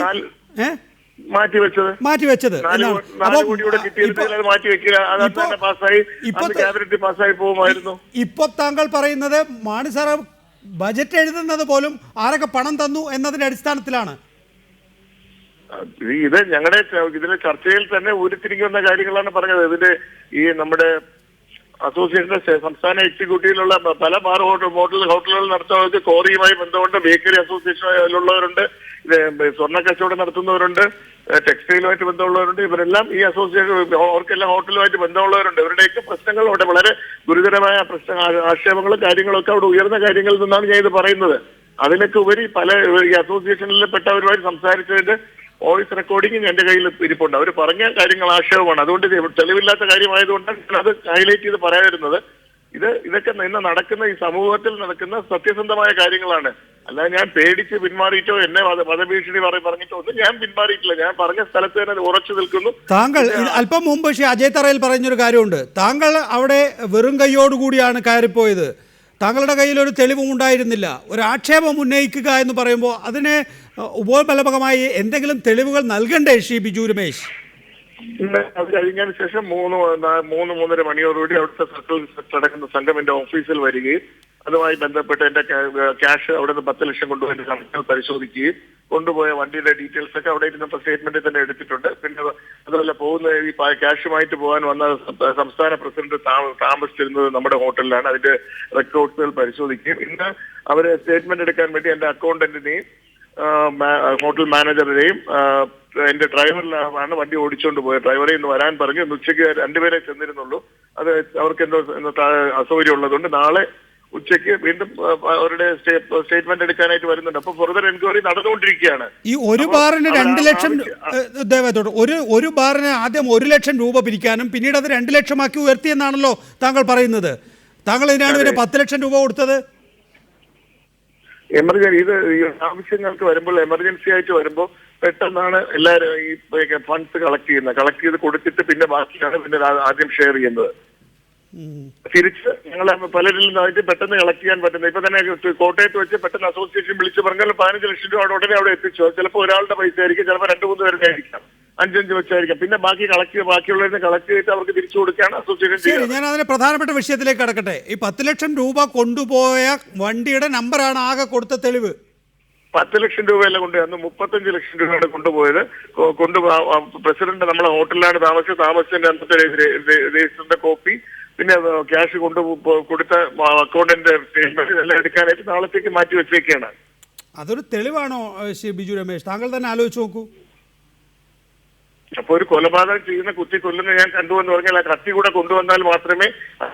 മാറ്റിവെച്ചത് എന്നാണ്. ഇപ്പൊ താങ്കൾ പറയുന്നത് മാണി സാറ് ബജറ്റ് എഴുതുന്നത് പോലും ആരൊക്കെ പണം തന്നു എന്നതിന്റെ അടിസ്ഥാനത്തിലാണ്. ഇത് ഞങ്ങളുടെ ഇതിലെ ചർച്ചയിൽ തന്നെ ഉരുത്തിരിഞ്ഞു വന്ന കാര്യങ്ങളാണ് പറഞ്ഞത്. ഇതിന്റെ ഈ നമ്മുടെ അസോസിയേഷന്റെ സംസ്ഥാന എക്സിക്യൂട്ടീവിലുള്ള പല ബാർ ഹോട്ടലുകൾ നടത്തുന്നവർക്ക് കോറിയുമായി ബന്ധമുണ്ട്, ബേക്കറി അസോസിയേഷനിലുള്ളവരുണ്ട്, സ്വർണ്ണ കച്ചവടം നടത്തുന്നവരുണ്ട്, ടെക്സ്റ്റൈലുമായിട്ട് ബന്ധമുള്ളവരുണ്ട്. ഇവരെല്ലാം ഈ അസോസിയേഷൻ അവർക്കെല്ലാം ഹോട്ടലുമായിട്ട് ബന്ധമുള്ളവരുണ്ട്. ഇവരുടെയൊക്കെ പ്രശ്നങ്ങൾ അവിടെ വളരെ ഗുരുതരമായ ആക്ഷേപങ്ങളും കാര്യങ്ങളൊക്കെ അവിടെ ഉയർന്ന കാര്യങ്ങളിൽ നിന്നാണ് ഞാൻ ഇത് പറയുന്നത്. അതിനൊക്കെ ഉപരി പല ഈ അസോസിയേഷനിൽ പെട്ടവരുമായി സംസാരിച്ചതിന്റെ വോയിസ് റെക്കോർഡിംഗ് എന്റെ കയ്യിൽ ഇരിപ്പുണ്ട്. അവർ പറഞ്ഞ കാര്യങ്ങൾ ആക്ഷേപമാണ്. അതുകൊണ്ട് തെളിവില്ലാത്ത കാര്യമായതുകൊണ്ടാണ് അത് ഹൈലൈറ്റ് ചെയ്ത് പറയാതിരുന്നത്. ഇതൊക്കെ ഇന്ന് നടക്കുന്ന ഈ സമൂഹത്തിൽ നടക്കുന്ന സത്യസന്ധമായ കാര്യങ്ങളാണ്. അല്ലാതെ ഞാൻ പേടിച്ച് പിന്മാറിയിട്ടോ എന്നെ വധഭീഷണി പറഞ്ഞിട്ടോ ഒന്നും ഞാൻ പിന്മാറിയിട്ടില്ല. ഞാൻ പറഞ്ഞ സ്ഥലത്ത് തന്നെ ഉറച്ചു നിൽക്കുന്നു. താങ്കൾ അല്പം മുമ്പ് ശ്രീ അജയ് തറയിൽ പറഞ്ഞൊരു കാര്യമുണ്ട്. താങ്കൾ അവിടെ വെറും കൈയോടുകൂടിയാണ് കയറിപ്പോയത്. താങ്കളുടെ കയ്യിൽ ഒരു തെളിവും ഉണ്ടായിരുന്നില്ല. ഒരു ആക്ഷേപം ഉന്നയിക്കുക എന്ന് പറയുമ്പോൾ അതിന് ഉപോത്ബലകമായി എന്തെങ്കിലും തെളിവുകൾ നൽകണ്ടേ ശ്രീ ബിജു രമേശ്? അത് കഴിഞ്ഞതിന് ശേഷം 3-3:30 മണിയോടുകൂടി അവിടുത്തെ സർക്കിൾ ഇൻസ്പെക്ടർ അടക്കുന്ന സംഘം എന്റെ ഓഫീസിൽ വരികയും അതുമായി ബന്ധപ്പെട്ട് എന്റെ ക്യാഷ് അവിടെ നിന്ന് 10 ലക്ഷം കൊണ്ടുപോയി കണക്കുകൾ പരിശോധിക്കുകയും കൊണ്ടുപോയ വണ്ടിയുടെ ഡീറ്റെയിൽസ് ഒക്കെ അവിടെ ഇരുന്നപ്പോൾ സ്റ്റേറ്റ്മെന്റിൽ തന്നെ എടുത്തിട്ടുണ്ട്. പിന്നെ അതുപോലെ പോകുന്ന ഈ ക്യാഷുമായിട്ട് പോകാൻ വന്ന സംസ്ഥാന പ്രസിഡന്റ് താമസിച്ചിരുന്നത് നമ്മുടെ ഹോട്ടലിലാണ്. അതിന്റെ റെക്കോർഡ്സുകൾ പരിശോധിക്കുകയും ഇന്ന് അവര് സ്റ്റേറ്റ്മെന്റ് എടുക്കാൻ വേണ്ടി എന്റെ അക്കൗണ്ടന്റിനെയും ഹോട്ടൽ മാനേജറിനെയും എന്റെ ഡ്രൈവറിലാണ് വണ്ടി ഓടിച്ചുകൊണ്ട് പോയത്. ഡ്രൈവറെ ഇന്ന് വരാൻ പറഞ്ഞു. ഇന്ന് ഉച്ചയ്ക്ക് 2 പേരെ ചെന്നിരുന്നുള്ളൂ. അത് അവർക്ക് എന്തോ അസൗകര്യം ഉള്ളതുകൊണ്ട് നാളെ ഉച്ചയ്ക്ക് വീണ്ടും അവരുടെ സ്റ്റേറ്റ്മെന്റ് എടുക്കാനായിട്ട് വരുന്നുണ്ട്. അപ്പൊ ഫർദർ എൻക്വയറി നടന്നുകൊണ്ടിരിക്കുകയാണ്. ഈ ഒരു ബാറിന് 2 ലക്ഷം ഒരു ബാറിന് ആദ്യം 1 ലക്ഷം രൂപ പിരിക്കാനും പിന്നീട് അത് 2 ലക്ഷമാക്കി ഉയർത്തിയെന്നാണല്ലോ താങ്കൾ പറയുന്നത്. താങ്കൾ ഇതിനാണ് ഇവരെ 10 ലക്ഷം രൂപ കൊടുത്തത്. ഇത് ആവശ്യങ്ങൾക്ക് വരുമ്പോൾ എമർജൻസി ആയിട്ട് വരുമ്പോൾ പെട്ടെന്നാണ് എല്ലാവരും ഈ ഫണ്ട്സ് കളക്ട് ചെയ്ത് കൊടുത്തിട്ട് പിന്നെ ബാക്കിയാണ് പിന്നെ ആദ്യം ഷെയർ ചെയ്യുന്നത്. തിരിച്ച് ഞങ്ങളെ പലരിൽ നിന്നായിട്ട് പെട്ടെന്ന് കളക്ട് ചെയ്യാൻ പറ്റുന്നത്. ഇപ്പൊ തന്നെ കോട്ടയത്ത് വെച്ച് പെട്ടെന്ന് അസോസിയേഷൻ വിളിച്ച് പറഞ്ഞാൽ 15 ലക്ഷം രൂപ ഉടനെ അവിടെ എത്തിച്ചോ. ചിലപ്പോൾ ഒരാളുടെ പൈസ ആയിരിക്കും, ചിലപ്പോൾ 2-3 പേരുടെ ആയിരിക്കാം, 5-5 വെച്ചായിരിക്കാം. പിന്നെ ബാക്കിയുള്ളവരെ കളക്ട് ചെയ്തിട്ട് അവർക്ക് തിരിച്ചു കൊടുക്കുകയാണ് അസോസിയേഷൻ ചെയ്യുന്നത്. ഞാൻ അതിന് പ്രധാനപ്പെട്ട വിഷയത്തിലേക്ക് കടക്കട്ടെ. ഈ 10 ലക്ഷം രൂപ കൊണ്ടുപോയ വണ്ടിയുടെ നമ്പറാണ് ആകെ കൊടുത്ത തെളിവ്. 10 ലക്ഷം രൂപയല്ല കൊണ്ടുപോയി, അന്ന് 35 ലക്ഷം രൂപയാണ് കൊണ്ടുപോയത്. പ്രസിഡന്റ് നമ്മളെ ഹോട്ടലിലാണ് താമസിച്ചതിന്റെ അന്നത്തെ രജിസ്റ്ററിന്റെ കോപ്പി, പിന്നെ ക്യാഷ് കൊടുത്ത അക്കൗണ്ടിന്റെ സ്റ്റേറ്റ്മെന്റ് ഇതെല്ലാം എടുക്കാനായിട്ട് നാളത്തേക്ക് മാറ്റി വെച്ചേക്കാണ്. അതൊരു തെളിവാണോ ബിജു രമേശ്? താങ്കൾ തന്നെ ആലോചിച്ച് നോക്കൂ. അപ്പൊ ഒരു കൊലപാതകം ചെയ്യുന്ന കൊല്ലുന്ന ഞാൻ കണ്ടുവെന്ന് പറഞ്ഞാൽ ആ കത്തി കൂടെ കൊണ്ടുവന്നാൽ മാത്രമേ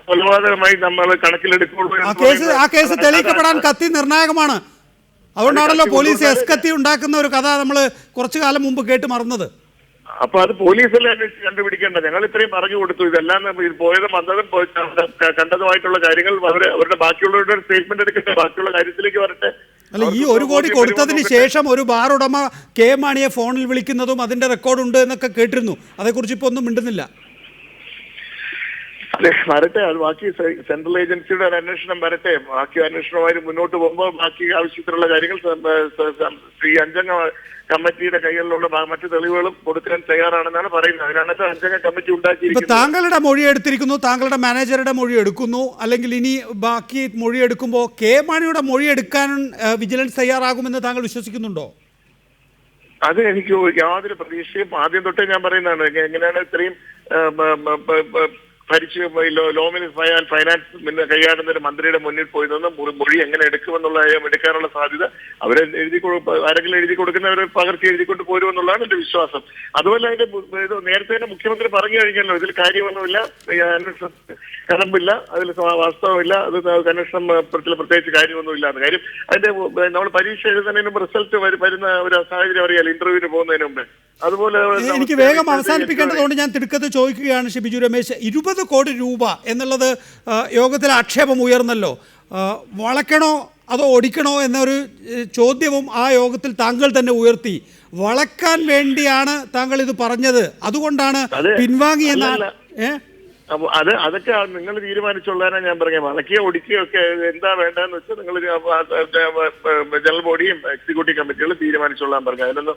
കൊലപാതകമായി നമ്മൾ കണക്കിലെടുക്കുള്ളൂ. ആ കേസ് തെളിയിക്കപ്പെടാൻ കത്തി നിർണായകമാണ്. അതുകൊണ്ടാണല്ലോ പോലീസ് എസ്കത്തി ഉണ്ടാക്കുന്ന ഒരു കഥ നമ്മൾ കുറച്ചു കാലം മുമ്പ് കേട്ട് മറന്നത്. അപ്പൊ അത് പോലീസല്ലേ അന്വേഷിച്ച് കണ്ടുപിടിക്കേണ്ടത്. ഞങ്ങൾ ഇത്രയും പറഞ്ഞു കൊടുത്തു. ഇതെല്ലാം പോയതും വന്നതും കണ്ടതുമായിട്ടുള്ള കാര്യങ്ങൾ അവരുടെ ബാക്കിയുള്ളവരുടെ സ്റ്റേറ്റ്മെന്റ് എടുക്കട്ടെ, ബാക്കിയുള്ള കാര്യത്തിലേക്ക് വരട്ടെ. അല്ല, ഈ 1 കോടി കൊടുത്തതിന് ശേഷം ഒരു ബാർ ഉടമ കെ മാണിയെ ഫോണിൽ വിളിക്കുന്നതും അതിന്റെ റെക്കോർഡുണ്ട് എന്നൊക്കെ കേട്ടിരുന്നു. അതേക്കുറിച്ച് ഇപ്പൊ ഒന്നും മിണ്ടുന്നില്ല. അതെ, വരട്ടെ. അത് ബാക്കി സെൻട്രൽ ഏജൻസിയുടെ ഒരു അന്വേഷണം വരട്ടെ. ബാക്കി അന്വേഷണവുമായി മുന്നോട്ട് പോകുമ്പോൾ ബാക്കി ആവശ്യത്തിലുള്ള കാര്യങ്ങൾ ഈ 5 അംഗ കമ്മിറ്റിയുടെ കൈകളിലുള്ള മറ്റു തെളിവുകളും കൊടുക്കാൻ തയ്യാറാണെന്നാണ് പറയുന്നത്. അതിനാണ് 5 അംഗ കമ്മിറ്റി ഉണ്ടാക്കിയിരിക്കുന്നത്. താങ്കളുടെ മൊഴി എടുത്തിരിക്കുന്നു, താങ്കളുടെ മാനേജറുടെ മൊഴി എടുക്കുന്നു, അല്ലെങ്കിൽ ഇനി ബാക്കി മൊഴി എടുക്കുമ്പോൾ കെ മാണിയുടെ മൊഴി എടുക്കാൻ വിജിലൻസ് തയ്യാറാകുമെന്ന് താങ്കൾ വിശ്വസിക്കുന്നുണ്ടോ? അത് എനിക്ക് യാതൊരു പ്രതീക്ഷയും ആദ്യം തൊട്ടേ ഞാൻ പറയുന്നതാണ്. എങ്ങനെയാണ് ഇത്രയും ലോ ഫൈനാൻസ് കൈകാട്ടുന്ന ഒരു മന്ത്രിയുടെ മുന്നിൽ പോയി നിന്ന് മൊഴി എങ്ങനെ എടുക്കാനുള്ള സാധ്യത അവരെ ആരെങ്കിലും എഴുതി കൊടുക്കുന്നവരെ പകർത്തി എഴുതിക്കൊണ്ട് പോരുമെന്നുള്ളതാണ് എന്റെ വിശ്വാസം. അതുപോലെ അതിന്റെ നേരത്തെ തന്നെ മുഖ്യമന്ത്രി പറഞ്ഞു കഴിഞ്ഞല്ലോ, ഇതിൽ കാര്യമൊന്നുമില്ല, കടമ്പില്ല, അതിൽ വാസ്തവമില്ല, അത് അന്വേഷണം പ്രത്യേകിച്ച് കാര്യമൊന്നുമില്ല എന്ന കാര്യം. അതിന്റെ നമ്മൾ പരീക്ഷ എഴുതുന്നതിന് മുമ്പ് റിസൾട്ട് വരുന്ന ഒരു സാഹചര്യം അറിയാലോ, ഇന്റർവ്യൂവിന് പോകുന്നതിന് മുമ്പ്. അതുപോലെ എനിക്ക് വേഗം അവസാനിപ്പിക്കേണ്ടതുകൊണ്ട് ഞാൻ തിടുക്കത്ത് ചോദിക്കുകയാണ് ബിജു രമേശ്. 20 കോടി രൂപ എന്നുള്ളത് യോഗത്തിൽ ആക്ഷേപം ഉയർന്നല്ലോ. വളയ്ക്കണോ അതോ ഒടിക്കണോ എന്നൊരു ചോദ്യവും ആ യോഗത്തിൽ താങ്കൾ തന്നെ ഉയർത്തി. വളക്കാൻ വേണ്ടിയാണ് താങ്കൾ ഇത് പറഞ്ഞത്, അതുകൊണ്ടാണ് പിൻവാങ്ങിയെന്ന അതൊക്കെ നിങ്ങൾ തീരുമാനിച്ചുള്ളതാണ് ഞാൻ പറഞ്ഞത്. വളക്കുകയോ ഒടിക്കുകയോ ഒക്കെ എന്താ വേണ്ടെന്ന് വെച്ചാൽ നിങ്ങൾ ജനറൽ ബോഡിയും എക്സിക്യൂട്ടീവ് കമ്മിറ്റികളും തീരുമാനിച്ചോളാൻ പറഞ്ഞു. അതിനൊന്നും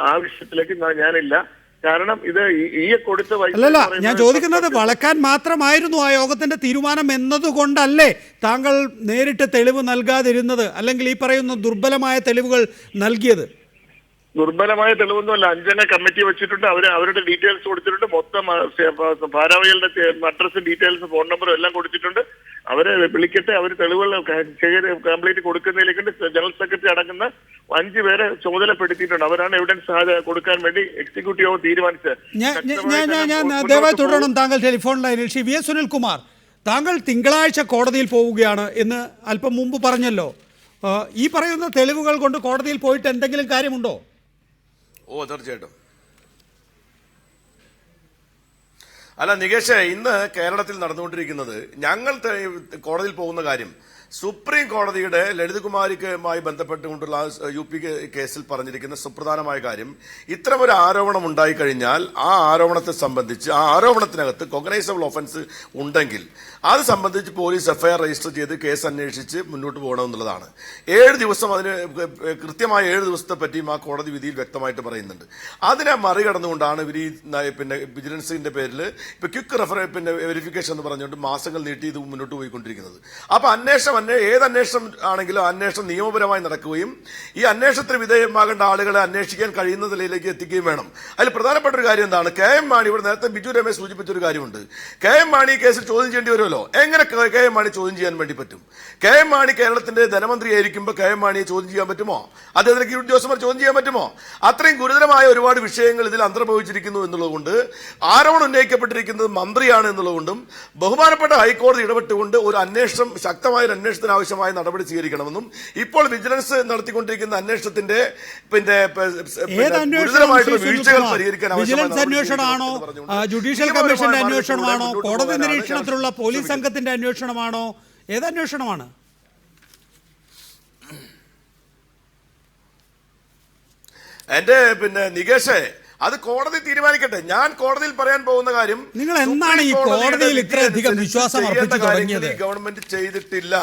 ആ വിഷയത്തിലേക്ക് ഞാനില്ല. കാരണം ഇത് ഈ കൊടുത്ത അല്ലല്ല, ഞാൻ ചോദിക്കുന്നത് വളക്കാൻ മാത്രമായിരുന്നു ആ യോഗത്തിന്റെ തീരുമാനം എന്നതുകൊണ്ടല്ലേ താങ്കൾ നേരിട്ട് തെളിവ് നൽകാതിരുന്നത്, അല്ലെങ്കിൽ ഈ പറയുന്ന ദുർബലമായ തെളിവുകൾ നൽകിയത്? ദുർബലമായ തെളിവൊന്നുമല്ല. 5 അംഗ കമ്മിറ്റി വെച്ചിട്ടുണ്ട്. അവരുടെ ഡീറ്റെയിൽസ് കൊടുത്തിട്ടുണ്ട്. മൊത്തം ഭാരവാഹികളുടെ അഡ്രസ്സും ഡീറ്റെയിൽസ് ഫോൺ നമ്പറും എല്ലാം കൊടുത്തിട്ടുണ്ട്. അവരെ വിളിക്കട്ടെ. അവർ തെളിവുകൾ കംപ്ലീറ്റ് കൊടുക്കുന്നതിലേക്ക് ജനറൽ സെക്രട്ടറി അടങ്ങുന്ന 5 പേരെ ചുമതലപ്പെടുത്തിയിട്ടുണ്ട്. അവരാണ് എവിഡൻസ് കൊടുക്കാൻ വേണ്ടി എക്സിക്യൂട്ടീവ് യോഗം തീരുമാനിച്ചത്. ഞാൻ ദയവായി തുടരണം. താങ്കൾ ടെലിഫോൺ ലൈനിൽ ശ്രീ വി. സുനിൽകുമാർ, താങ്കൾ തിങ്കളാഴ്ച കോടതിയിൽ പോവുകയാണ് എന്ന് അല്പം മുമ്പ് പറഞ്ഞല്ലോ. ഈ പറയുന്ന തെളിവുകൾ കൊണ്ട് കോടതിയിൽ പോയിട്ട് എന്തെങ്കിലും കാര്യമുണ്ടോ? തീർച്ചയായിട്ടും. അല്ല നികേഷ്, ഇന്ന് കേരളത്തിൽ നടന്നുകൊണ്ടിരിക്കുന്നത് ഞങ്ങൾ കോടതിയിൽ പോകുന്ന കാര്യം സുപ്രീം കോടതിയുടെ ലളിതകുമാരിക്കുമായി ബന്ധപ്പെട്ടുകൊണ്ടുള്ള UP കേസിൽ പറഞ്ഞിരിക്കുന്ന സുപ്രധാനമായ കാര്യം, ഇത്തരമൊരു ആരോപണം ഉണ്ടായിക്കഴിഞ്ഞാൽ ആ ആരോപണത്തെ സംബന്ധിച്ച് ആ ആരോപണത്തിനകത്ത് കൊഗ്നൈസബിൾ ഒഫൻസ് ഉണ്ടെങ്കിൽ അത് സംബന്ധിച്ച് പോലീസ് FIR രജിസ്റ്റർ ചെയ്ത് കേസ് അന്വേഷിച്ച് മുന്നോട്ട് പോകണമെന്നുള്ളതാണ്. 7 ദിവസം അതിന് കൃത്യമായ 7 ദിവസത്തെ പറ്റിയും ആ കോടതി വിധിയിൽ വ്യക്തമായിട്ട് പറയുന്നുണ്ട്. അതിനെ മറികടന്നുകൊണ്ടാണ് ഇവർ പിന്നെ വിജിലൻസിന്റെ പേരിൽ ഇപ്പൊ ക്വിക്ക് വെരിഫിക്കേഷൻ എന്ന് പറഞ്ഞുകൊണ്ട് മാസങ്ങൾ നീട്ടി ഇത് മുന്നോട്ട് പോയിക്കൊണ്ടിരിക്കുന്നത്. അപ്പൊ ഏത് അന്വേഷണം ആണെങ്കിലും അന്വേഷണം നിയമപരമായി നടക്കുകയും ഈ അന്വേഷണത്തിന് വിധേയമാകേണ്ട ആളുകളെ അന്വേഷിക്കാൻ കഴിയുന്ന നിലയിലേക്ക് എത്തിക്കുകയും വേണം. അതിൽ പ്രധാനപ്പെട്ട ഒരു കാര്യം എന്താണ്, KM മാണി, ഇവിടെ നേരത്തെ ബിജു രമേശ് സൂചിപ്പിച്ചൊരു കാര്യമുണ്ട്. KM മാണി കേസിൽ ചോദ്യം ചെയ്യേണ്ടി വരുമല്ലോ. എങ്ങനെ KM മാണി ചോദ്യം ചെയ്യാൻ വേണ്ടി പറ്റും? KM മാണി കേരളത്തിന്റെ ധനമന്ത്രി ആയിരിക്കുമ്പോൾ KM മാണിയെ ചോദ്യം ചെയ്യാൻ പറ്റുമോ? അദ്ദേഹത്തിന് ഉദ്യോഗസ്ഥന്മാർ ചോദ്യം ചെയ്യാൻ പറ്റുമോ? അത്രയും ഗുരുതരമായ ഒരുപാട് വിഷയങ്ങൾ ഇതിൽ അന്തർഭവിച്ചിരിക്കുന്നു എന്നുള്ളതുകൊണ്ട്, ആരോപണം ഉന്നയിക്കപ്പെട്ടിരിക്കുന്നത് മന്ത്രിയാണ് എന്നുള്ളതുകൊണ്ടും ബഹുമാനപ്പെട്ട ഹൈക്കോടതി ഇടപെട്ടുകൊണ്ട് ഒരു അന്വേഷണം, ശക്തമായ ഒരു അന്വേഷണത്തിന് ആവശ്യമായ നടപടി സ്വീകരിക്കണമെന്നും ഇപ്പോൾ വിജിലൻസ് നടത്തിക്കൊണ്ടിരിക്കുന്ന അന്വേഷണത്തിന്റെ ഗുരുതരമായിട്ടുള്ള വീഴ്ചകൾ പരിഹരിക്കാൻ വിജിലൻസ് അന്വേഷണമാണോ, ജുഡീഷ്യൽ കമ്മീഷന്റെ അന്വേഷണമാണോ, കോടതി നിരീക്ഷണത്തിലുള്ള പോലീസ് സംഘത്തിന്റെ അന്വേഷണമാണോ, ഏത് അന്വേഷണമാണ്? എന്റെ പിന്നെ നികേഷേ, അത് കോടതി തീരുമാനിക്കട്ടെ. ഞാൻ കോടതിയിൽ പറയാൻ പോകുന്ന കാര്യം, നിങ്ങൾ എന്നാണ് ഈ കോടതിയിൽ ഇത്രയധികം വിശ്വാസം അർപ്പിച്ചു തുടങ്ങിയത്? ഗവൺമെന്റ് ചെയ്തിട്ടില്ല.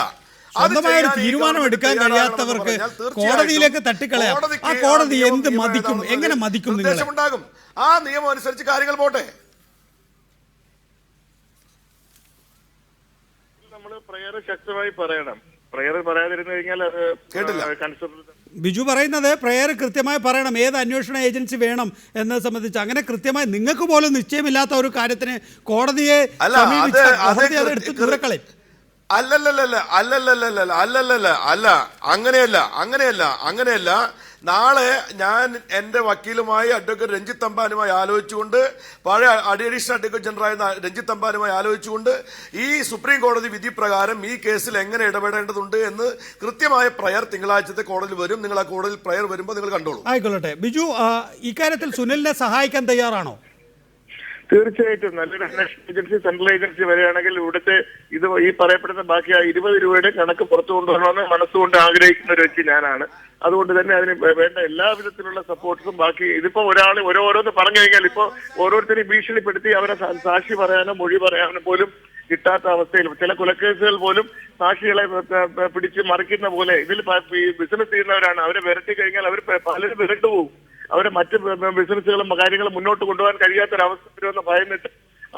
സ്വന്തമായ ഒരു തീരുമാനം എടുക്കാൻ കഴിയാത്തവർക്ക് കോടതിയിലേക്ക് തട്ടിക്കളയാം. ആ കോടതി എന്ത് മതിക്കും? എങ്ങനെ മതിക്കും? നിർദ്ദേശമുണ്ടാകും. ആ നിയമം അനുസരിച്ച് കാര്യങ്ങൾ പോട്ടെ. നമ്മൾ പ്രയർ ശക്തമായി പറയണം. പ്രയർ പറയാതിരുന്നു കഴിഞ്ഞാൽ അത് കേട്ടില്ല. ബിജു പറയുന്നത് പ്രയർ കൃത്യമായി പറയണം, ഏത് അന്വേഷണ ഏജൻസി വേണം എന്നത് സംബന്ധിച്ച്. അങ്ങനെ കൃത്യമായി നിങ്ങൾക്ക് പോലും നിശ്ചയമില്ലാത്ത ഒരു കാര്യത്തിന് കോടതിയെ എടുത്ത് ദൂരക്കളയും. അങ്ങനെയല്ല. നാളെ ഞാൻ എൻ്റെ വക്കീലുമായി അഡ്വക്കേറ്റ് രഞ്ജിത്ത് തമ്പാനുമായി ആലോചിച്ചുകൊണ്ട്, പഴയ അഡീഷണൽ അഡ്വക്കേറ്റ് ജനറലായ രഞ്ജിത്ത് തമ്പാനുമായി ആലോചിച്ചുകൊണ്ട് ഈ സുപ്രീം കോടതി വിധി പ്രകാരം ഈ കേസിൽ എങ്ങനെ ഇടപെടേണ്ടതുണ്ട് എന്ന് കൃത്യമായ പ്രയർ തിങ്കളാഴ്ചത്തെ കോടതിയിൽ വരും. നിങ്ങൾ ആ കോടതിയിൽ പ്രയർ വരുമ്പോൾ നിങ്ങൾ കണ്ടോളൂ. ആയിക്കൊള്ളട്ടെ. ബിജു, ഇക്കാര്യത്തിൽ സുനിലിനെ സഹായിക്കാൻ തയ്യാറാണോ? തീർച്ചയായിട്ടും. നല്ലൊരു അന്വേഷണ ഏജൻസി, സെൻട്രൽ ഏജൻസി വരികയാണെങ്കിൽ ഇവിടുത്തെ ഈ പറയപ്പെടുന്ന ബാക്കി ആ 20 രൂപയുടെ കണക്ക് പുറത്തു കൊണ്ടുവരണമെന്ന് മനസ്സുകൊണ്ട് ആഗ്രഹിക്കുന്ന ഒരു വ്യക്തി ഞാനാണ്. അതുകൊണ്ട് തന്നെ അതിന് വേണ്ട എല്ലാവിധത്തിലുള്ള സപ്പോർട്ട്സും, ബാക്കി ഇതിപ്പോ ഒരാൾ ഓരോന്ന് പറഞ്ഞു കഴിഞ്ഞാൽ ഇപ്പോ ഓരോരുത്തരെയും ഭീഷണിപ്പെടുത്തി അവരെ സാക്ഷി പറയാനോ മൊഴി പറയാനോ പോലും കിട്ടാത്ത അവസ്ഥയിൽ ചില കൊലക്കേസുകൾ പോലും സാക്ഷികളെ പിടിച്ച് മറിക്കുന്ന പോലെ ഇതിൽ ബിസിനസ് ചെയ്യുന്നവരാണ്. അവരെ വിരട്ടി കഴിഞ്ഞാൽ അവർ പലരും വിരട്ടു പോകും. അവരെ മറ്റ് ബിസിനസ്സുകളും കാര്യങ്ങളും മുന്നോട്ട് കൊണ്ടുപോകാൻ കഴിയാത്തൊരവസ്ഥ വരുമെന്ന് ഭയന്നിട്ട്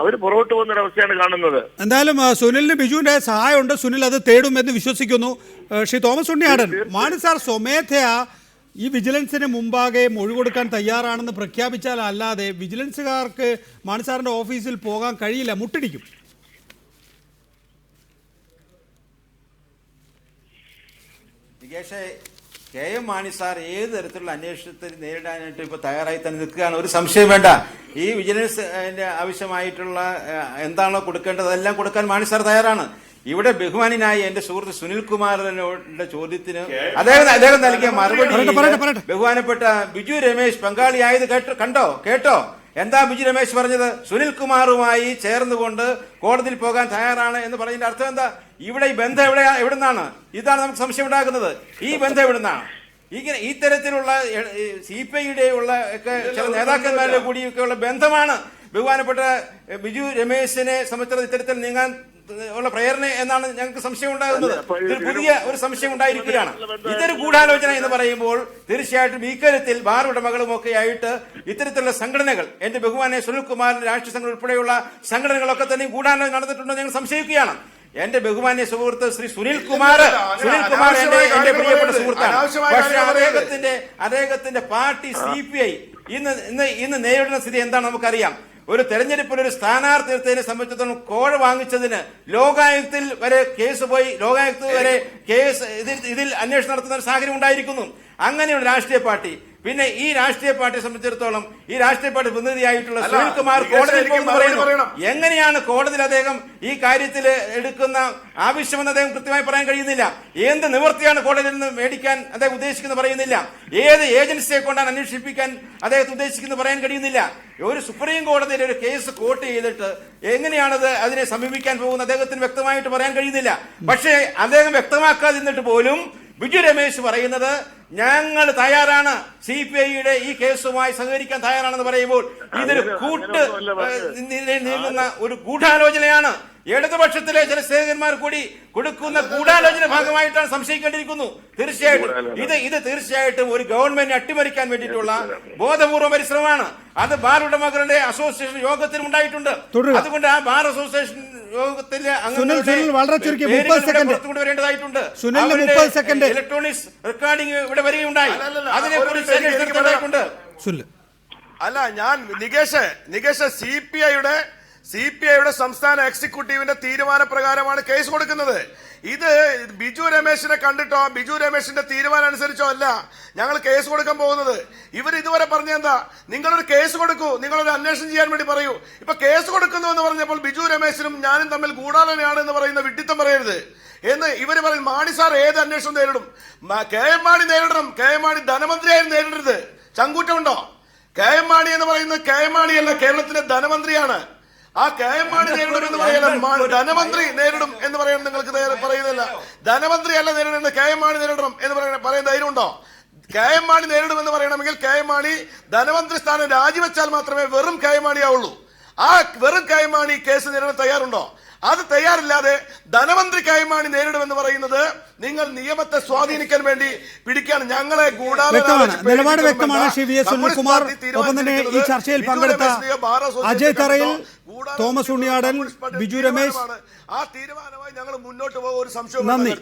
അവർ പുറകോട്ട് പോകുന്നൊരവസ്ഥയാണ് കാണുന്നത്. എന്തായാലും സുനിലിന് ബിജുവിന്റെ സഹായമുണ്ട്. സുനിൽ അത് തേടുമെന്ന് വിശ്വസിക്കുന്നു. ശ്രീ തോമസ് ഉണ്ണിയാടൻ, മാണി സാർ സ്വമേധയാ ഈ വിജിലൻസിന് മുമ്പാകെ മൊഴി കൊടുക്കാൻ തയ്യാറാണെന്ന് പ്രഖ്യാപിച്ചാൽ അല്ലാതെ വിജിലൻസുകാർക്ക് മാണി സാറിന്റെ ഓഫീസിൽ പോകാൻ കഴിയില്ല, മുട്ടിടിക്കും. കെ എം മാണി സാർ ഏത് തരത്തിലുള്ള അന്വേഷണത്തിൽ നേരിടാനായിട്ട് ഇപ്പോൾ തയ്യാറായി തന്നെ നിൽക്കുകയാണ്. ഒരു സംശയം വേണ്ട. ഈ വിജിലൻസ് ആവശ്യമായിട്ടുള്ള എന്താണോ കൊടുക്കേണ്ടത് അതെല്ലാം കൊടുക്കാൻ മാണി സാർ തയ്യാറാണ്. ഇവിടെ ബഹുമാനായി എന്റെ സുഹൃത്ത് സുനിൽകുമാറിന്റെ ചോദ്യത്തിന് അദ്ദേഹം നൽകിയ മറുപടി ബഹുമാനപ്പെട്ട ബിജു രമേശ് പങ്കാളിയായത് കേട്ടോ? എന്താ ബിജു രമേശ് പറഞ്ഞത്? സുനിൽകുമാറുമായി ചേർന്നുകൊണ്ട് കോടതിയിൽ പോകാൻ തയ്യാറാണ് എന്ന് പറഞ്ഞതിന്റെ അർത്ഥം എന്താ? ഇവിടെ ഈ ബന്ധം എവിടുന്നാണ്? ഇതാണ് നമുക്ക് സംശയം ഉണ്ടാക്കുന്നത്. ഈ ബന്ധം എവിടുന്നാണ്? ഇങ്ങനെ ഈ തരത്തിലുള്ള CPI ഉള്ള ഒക്കെ ചില നേതാക്കന്മാരുടെ കൂടിയൊക്കെയുള്ള ബന്ധമാണ് ബഹുമാനപ്പെട്ട ബിജു രമേശിനെ സംബന്ധിച്ചിടത്തോളം ഇത്തരത്തിൽ നീങ്ങാൻ ഉള്ള പ്രേരണ എന്നാണ് ഞങ്ങൾക്ക് സംശയം ഉണ്ടാകുന്നത്. ഇതിൽ പുതിയ ഒരു സംശയം ഉണ്ടായിരിക്കുകയാണ്. ഇതൊരു ഗൂഢാലോചന എന്ന് പറയുമ്പോൾ തീർച്ചയായിട്ടും ഇക്കാര്യത്തിൽ ബാർ ഉടമകളും ഒക്കെ ആയിട്ട് ഇത്തരത്തിലുള്ള സംഘടനകൾ, എന്റെ ബഹുമാനെ സുനിൽകുമാറിന്റെ രാഷ്ട്രീയ സംഘടന ഉൾപ്പെടെയുള്ള സംഘടനകളൊക്കെ തന്നെ ഗൂഢാലോചന നടന്നിട്ടുണ്ടോ ഞങ്ങൾ സംശയിക്കുകയാണ്. എന്റെ ബഹുമാന്യ സുഹൃത്ത് ശ്രീ സുനിൽകുമാർ എന്റെ പ്രിയപ്പെട്ട സുഹൃത്താണ്. പക്ഷേ അദ്ദേഹത്തിന്റെ പാർട്ടി CPI ഇന്ന് നേരിടുന്ന സ്ഥിതി എന്താണ് നമുക്കറിയാം. ഒരു തെരഞ്ഞെടുപ്പിൽ ഒരു സ്ഥാനാർത്ഥിത്വത്തിനെ സംബന്ധിച്ചിടത്തോളം കോഴ വാങ്ങിച്ചതിന് ലോകായുക്തത്തിൽ വരെ കേസ് പോയി, ലോകായുക്ത വരെ കേസ് ഇതിൽ അന്വേഷണം നടത്തുന്ന ഒരു സാഹചര്യം ഉണ്ടായിരിക്കുന്നു. അങ്ങനെയുള്ള രാഷ്ട്രീയ പാർട്ടി, പിന്നെ ഈ രാഷ്ട്രീയ പാർട്ടിയെ സംബന്ധിച്ചിടത്തോളം ഈ രാഷ്ട്രീയ പാർട്ടി പ്രതിനിധിയായിട്ടുള്ള സുനിൽകുമാർ കോടതിയിൽ പറയുന്നു. എങ്ങനെയാണ് കോടതിയിൽ അദ്ദേഹം ഈ കാര്യത്തിൽ എടുക്കുന്ന ആവശ്യമെന്ന് അദ്ദേഹം കൃത്യമായി പറയാൻ കഴിയുന്നില്ല. എന്ത് നിവൃത്തിയാണ് കോടതിയിൽ നിന്ന് മേടിക്കാൻ അദ്ദേഹം ഉദ്ദേശിക്കുന്നത് പറയുന്നില്ല. ഏത് ഏജൻസിയെ കൊണ്ടാണ് അന്വേഷിപ്പിക്കാൻ അദ്ദേഹത്തെ ഉദ്ദേശിക്കുന്നത് പറയാൻ കഴിയുന്നില്ല. ഒരു സുപ്രീം കോടതിയിൽ ഒരു കേസ് കോട്ട് ചെയ്തിട്ട് എങ്ങനെയാണത് അതിനെ സമീപിക്കാൻ പോകുന്നത് അദ്ദേഹത്തിന് വ്യക്തമായിട്ട് പറയാൻ കഴിയുന്നില്ല. പക്ഷേ അദ്ദേഹം വ്യക്തമാക്കാതിരുന്നിട്ട് പോലും ബിജു രമേശ് പറയുന്നത് ഞങ്ങൾ തയ്യാറാണ്, CPIയുടെ ഈ കേസുമായി സഹകരിക്കാൻ തയ്യാറാണെന്ന് പറയുമ്പോൾ ഇതൊരു നീങ്ങുന്ന ഒരു ഗൂഢാലോചനയാണ്. ഇടതുപക്ഷത്തിലെ ചില സേവകന്മാർ കൂടി കൊടുക്കുന്ന ഗൂഢാലോചന ഭാഗമായിട്ടാണ് സംശയിക്കേണ്ടിയിരിക്കുന്നു. തീർച്ചയായിട്ടും ഇത് തീർച്ചയായിട്ടും ഒരു ഗവൺമെന്റിനെ അട്ടിമറിക്കാൻ വേണ്ടിയിട്ടുള്ള ബോധപൂർവ്വ പരിശ്രമമാണ്. അത് ബാർ ഉടമകളുടെ അസോസിയേഷൻ യോഗത്തിലും ഉണ്ടായിട്ടുണ്ട്. അതുകൊണ്ട് ആ ബാർ അസോസിയേഷൻ യോഗത്തിലെ കൊണ്ടുവരേണ്ടതായിട്ടുണ്ട്. ഇലക്ട്രോണിക്സ് റെക്കോർഡിംഗ് ഇവിടെ വരികയുണ്ടായി. അതിനെക്കുറിച്ച് അന്വേഷിക്കേണ്ടതായിട്ടുണ്ട്. അല്ല, ഞാൻ നികേഷ് CPIയുടെ സംസ്ഥാന എക്സിക്യൂട്ടീവിന്റെ തീരുമാനപ്രകാരമാണ് കേസ് കൊടുക്കുന്നത്. ഇത് ബിജു രമേശിനെ കണ്ടിട്ടോ ബിജു രമേശിന്റെ തീരുമാനം അനുസരിച്ചോ അല്ല ഞങ്ങൾ കേസ് കൊടുക്കാൻ പോകുന്നത്. ഇവർ ഇതുവരെ പറഞ്ഞെന്താ, നിങ്ങളൊരു കേസ് കൊടുക്കൂ, നിങ്ങളൊരു അന്വേഷണം ചെയ്യാൻ വേണ്ടി പറയൂ. ഇപ്പൊ കേസ് കൊടുക്കുന്നു എന്ന് പറഞ്ഞപ്പോൾ ബിജു രമേശിനും ഞാനും തമ്മിൽ ഗൂഢാലോചനയാണ് എന്ന് പറയുന്ന വിഡ്ഢിത്തം പറയരുത് എന്ന് ഇവര് പറയും. മാണി സാർ ഏത് അന്വേഷണം നേരിടും? KM മാണി നേരിടണം. KM മാണി ധനമന്ത്രിയായി നേരിടരുത്. ചങ്കൂറ്റമുണ്ടോ? KM മാണി എന്ന് പറയുന്നത് KM മാണിയല്ല, കേരളത്തിലെ ധനമന്ത്രിയാണ്. ആ KM മാണി നേരിടും എന്ന് പറയല, ധനമന്ത്രി നേരിടും എന്ന് പറയാൻ നിങ്ങൾക്ക് പറയുന്നില്ല. ധനമന്ത്രി അല്ല നേരിടേണ്ടത്, KM മാണി നേരിടണം എന്ന് പറയാൻ ധൈര്യമുണ്ടോ? കെ എം മാണി നേരിടുമെന്ന് പറയണമെങ്കിൽ കെ എം മാണി ധനമന്ത്രി സ്ഥാനം രാജിവെച്ചാൽ മാത്രമേ വെറും കെ എം മാണിയാവുള്ളൂ. ആ വെറും കെ എം മാണി കേസ് നേരിടാൻ തയ്യാറുണ്ടോ? അത് തയ്യാറില്ലാതെ ധനമന്ത്രി കെ എം മാണി നേരിടുമെന്ന് പറയുന്നത് നിങ്ങൾ നിയമത്തെ സ്വാധീനിക്കാൻ വേണ്ടി പിടിക്കാൻ ഞങ്ങളെ നിലപാട് വ്യക്തമാണ്. ശ്രീ വി എസ് സുനിൽകുമാർ, ഒപ്പം തന്നെ ഈ ചർച്ചയിൽ പങ്കെടുത്ത അജയ് തറയിൽ, തോമസ് ഉണ്ണിയാടൻ, ബിജു രമേശ്, ആ തീരുമാനമായി ഞങ്ങൾ മുന്നോട്ട് പോകുന്ന ഒരു സംശയം നന്ദി.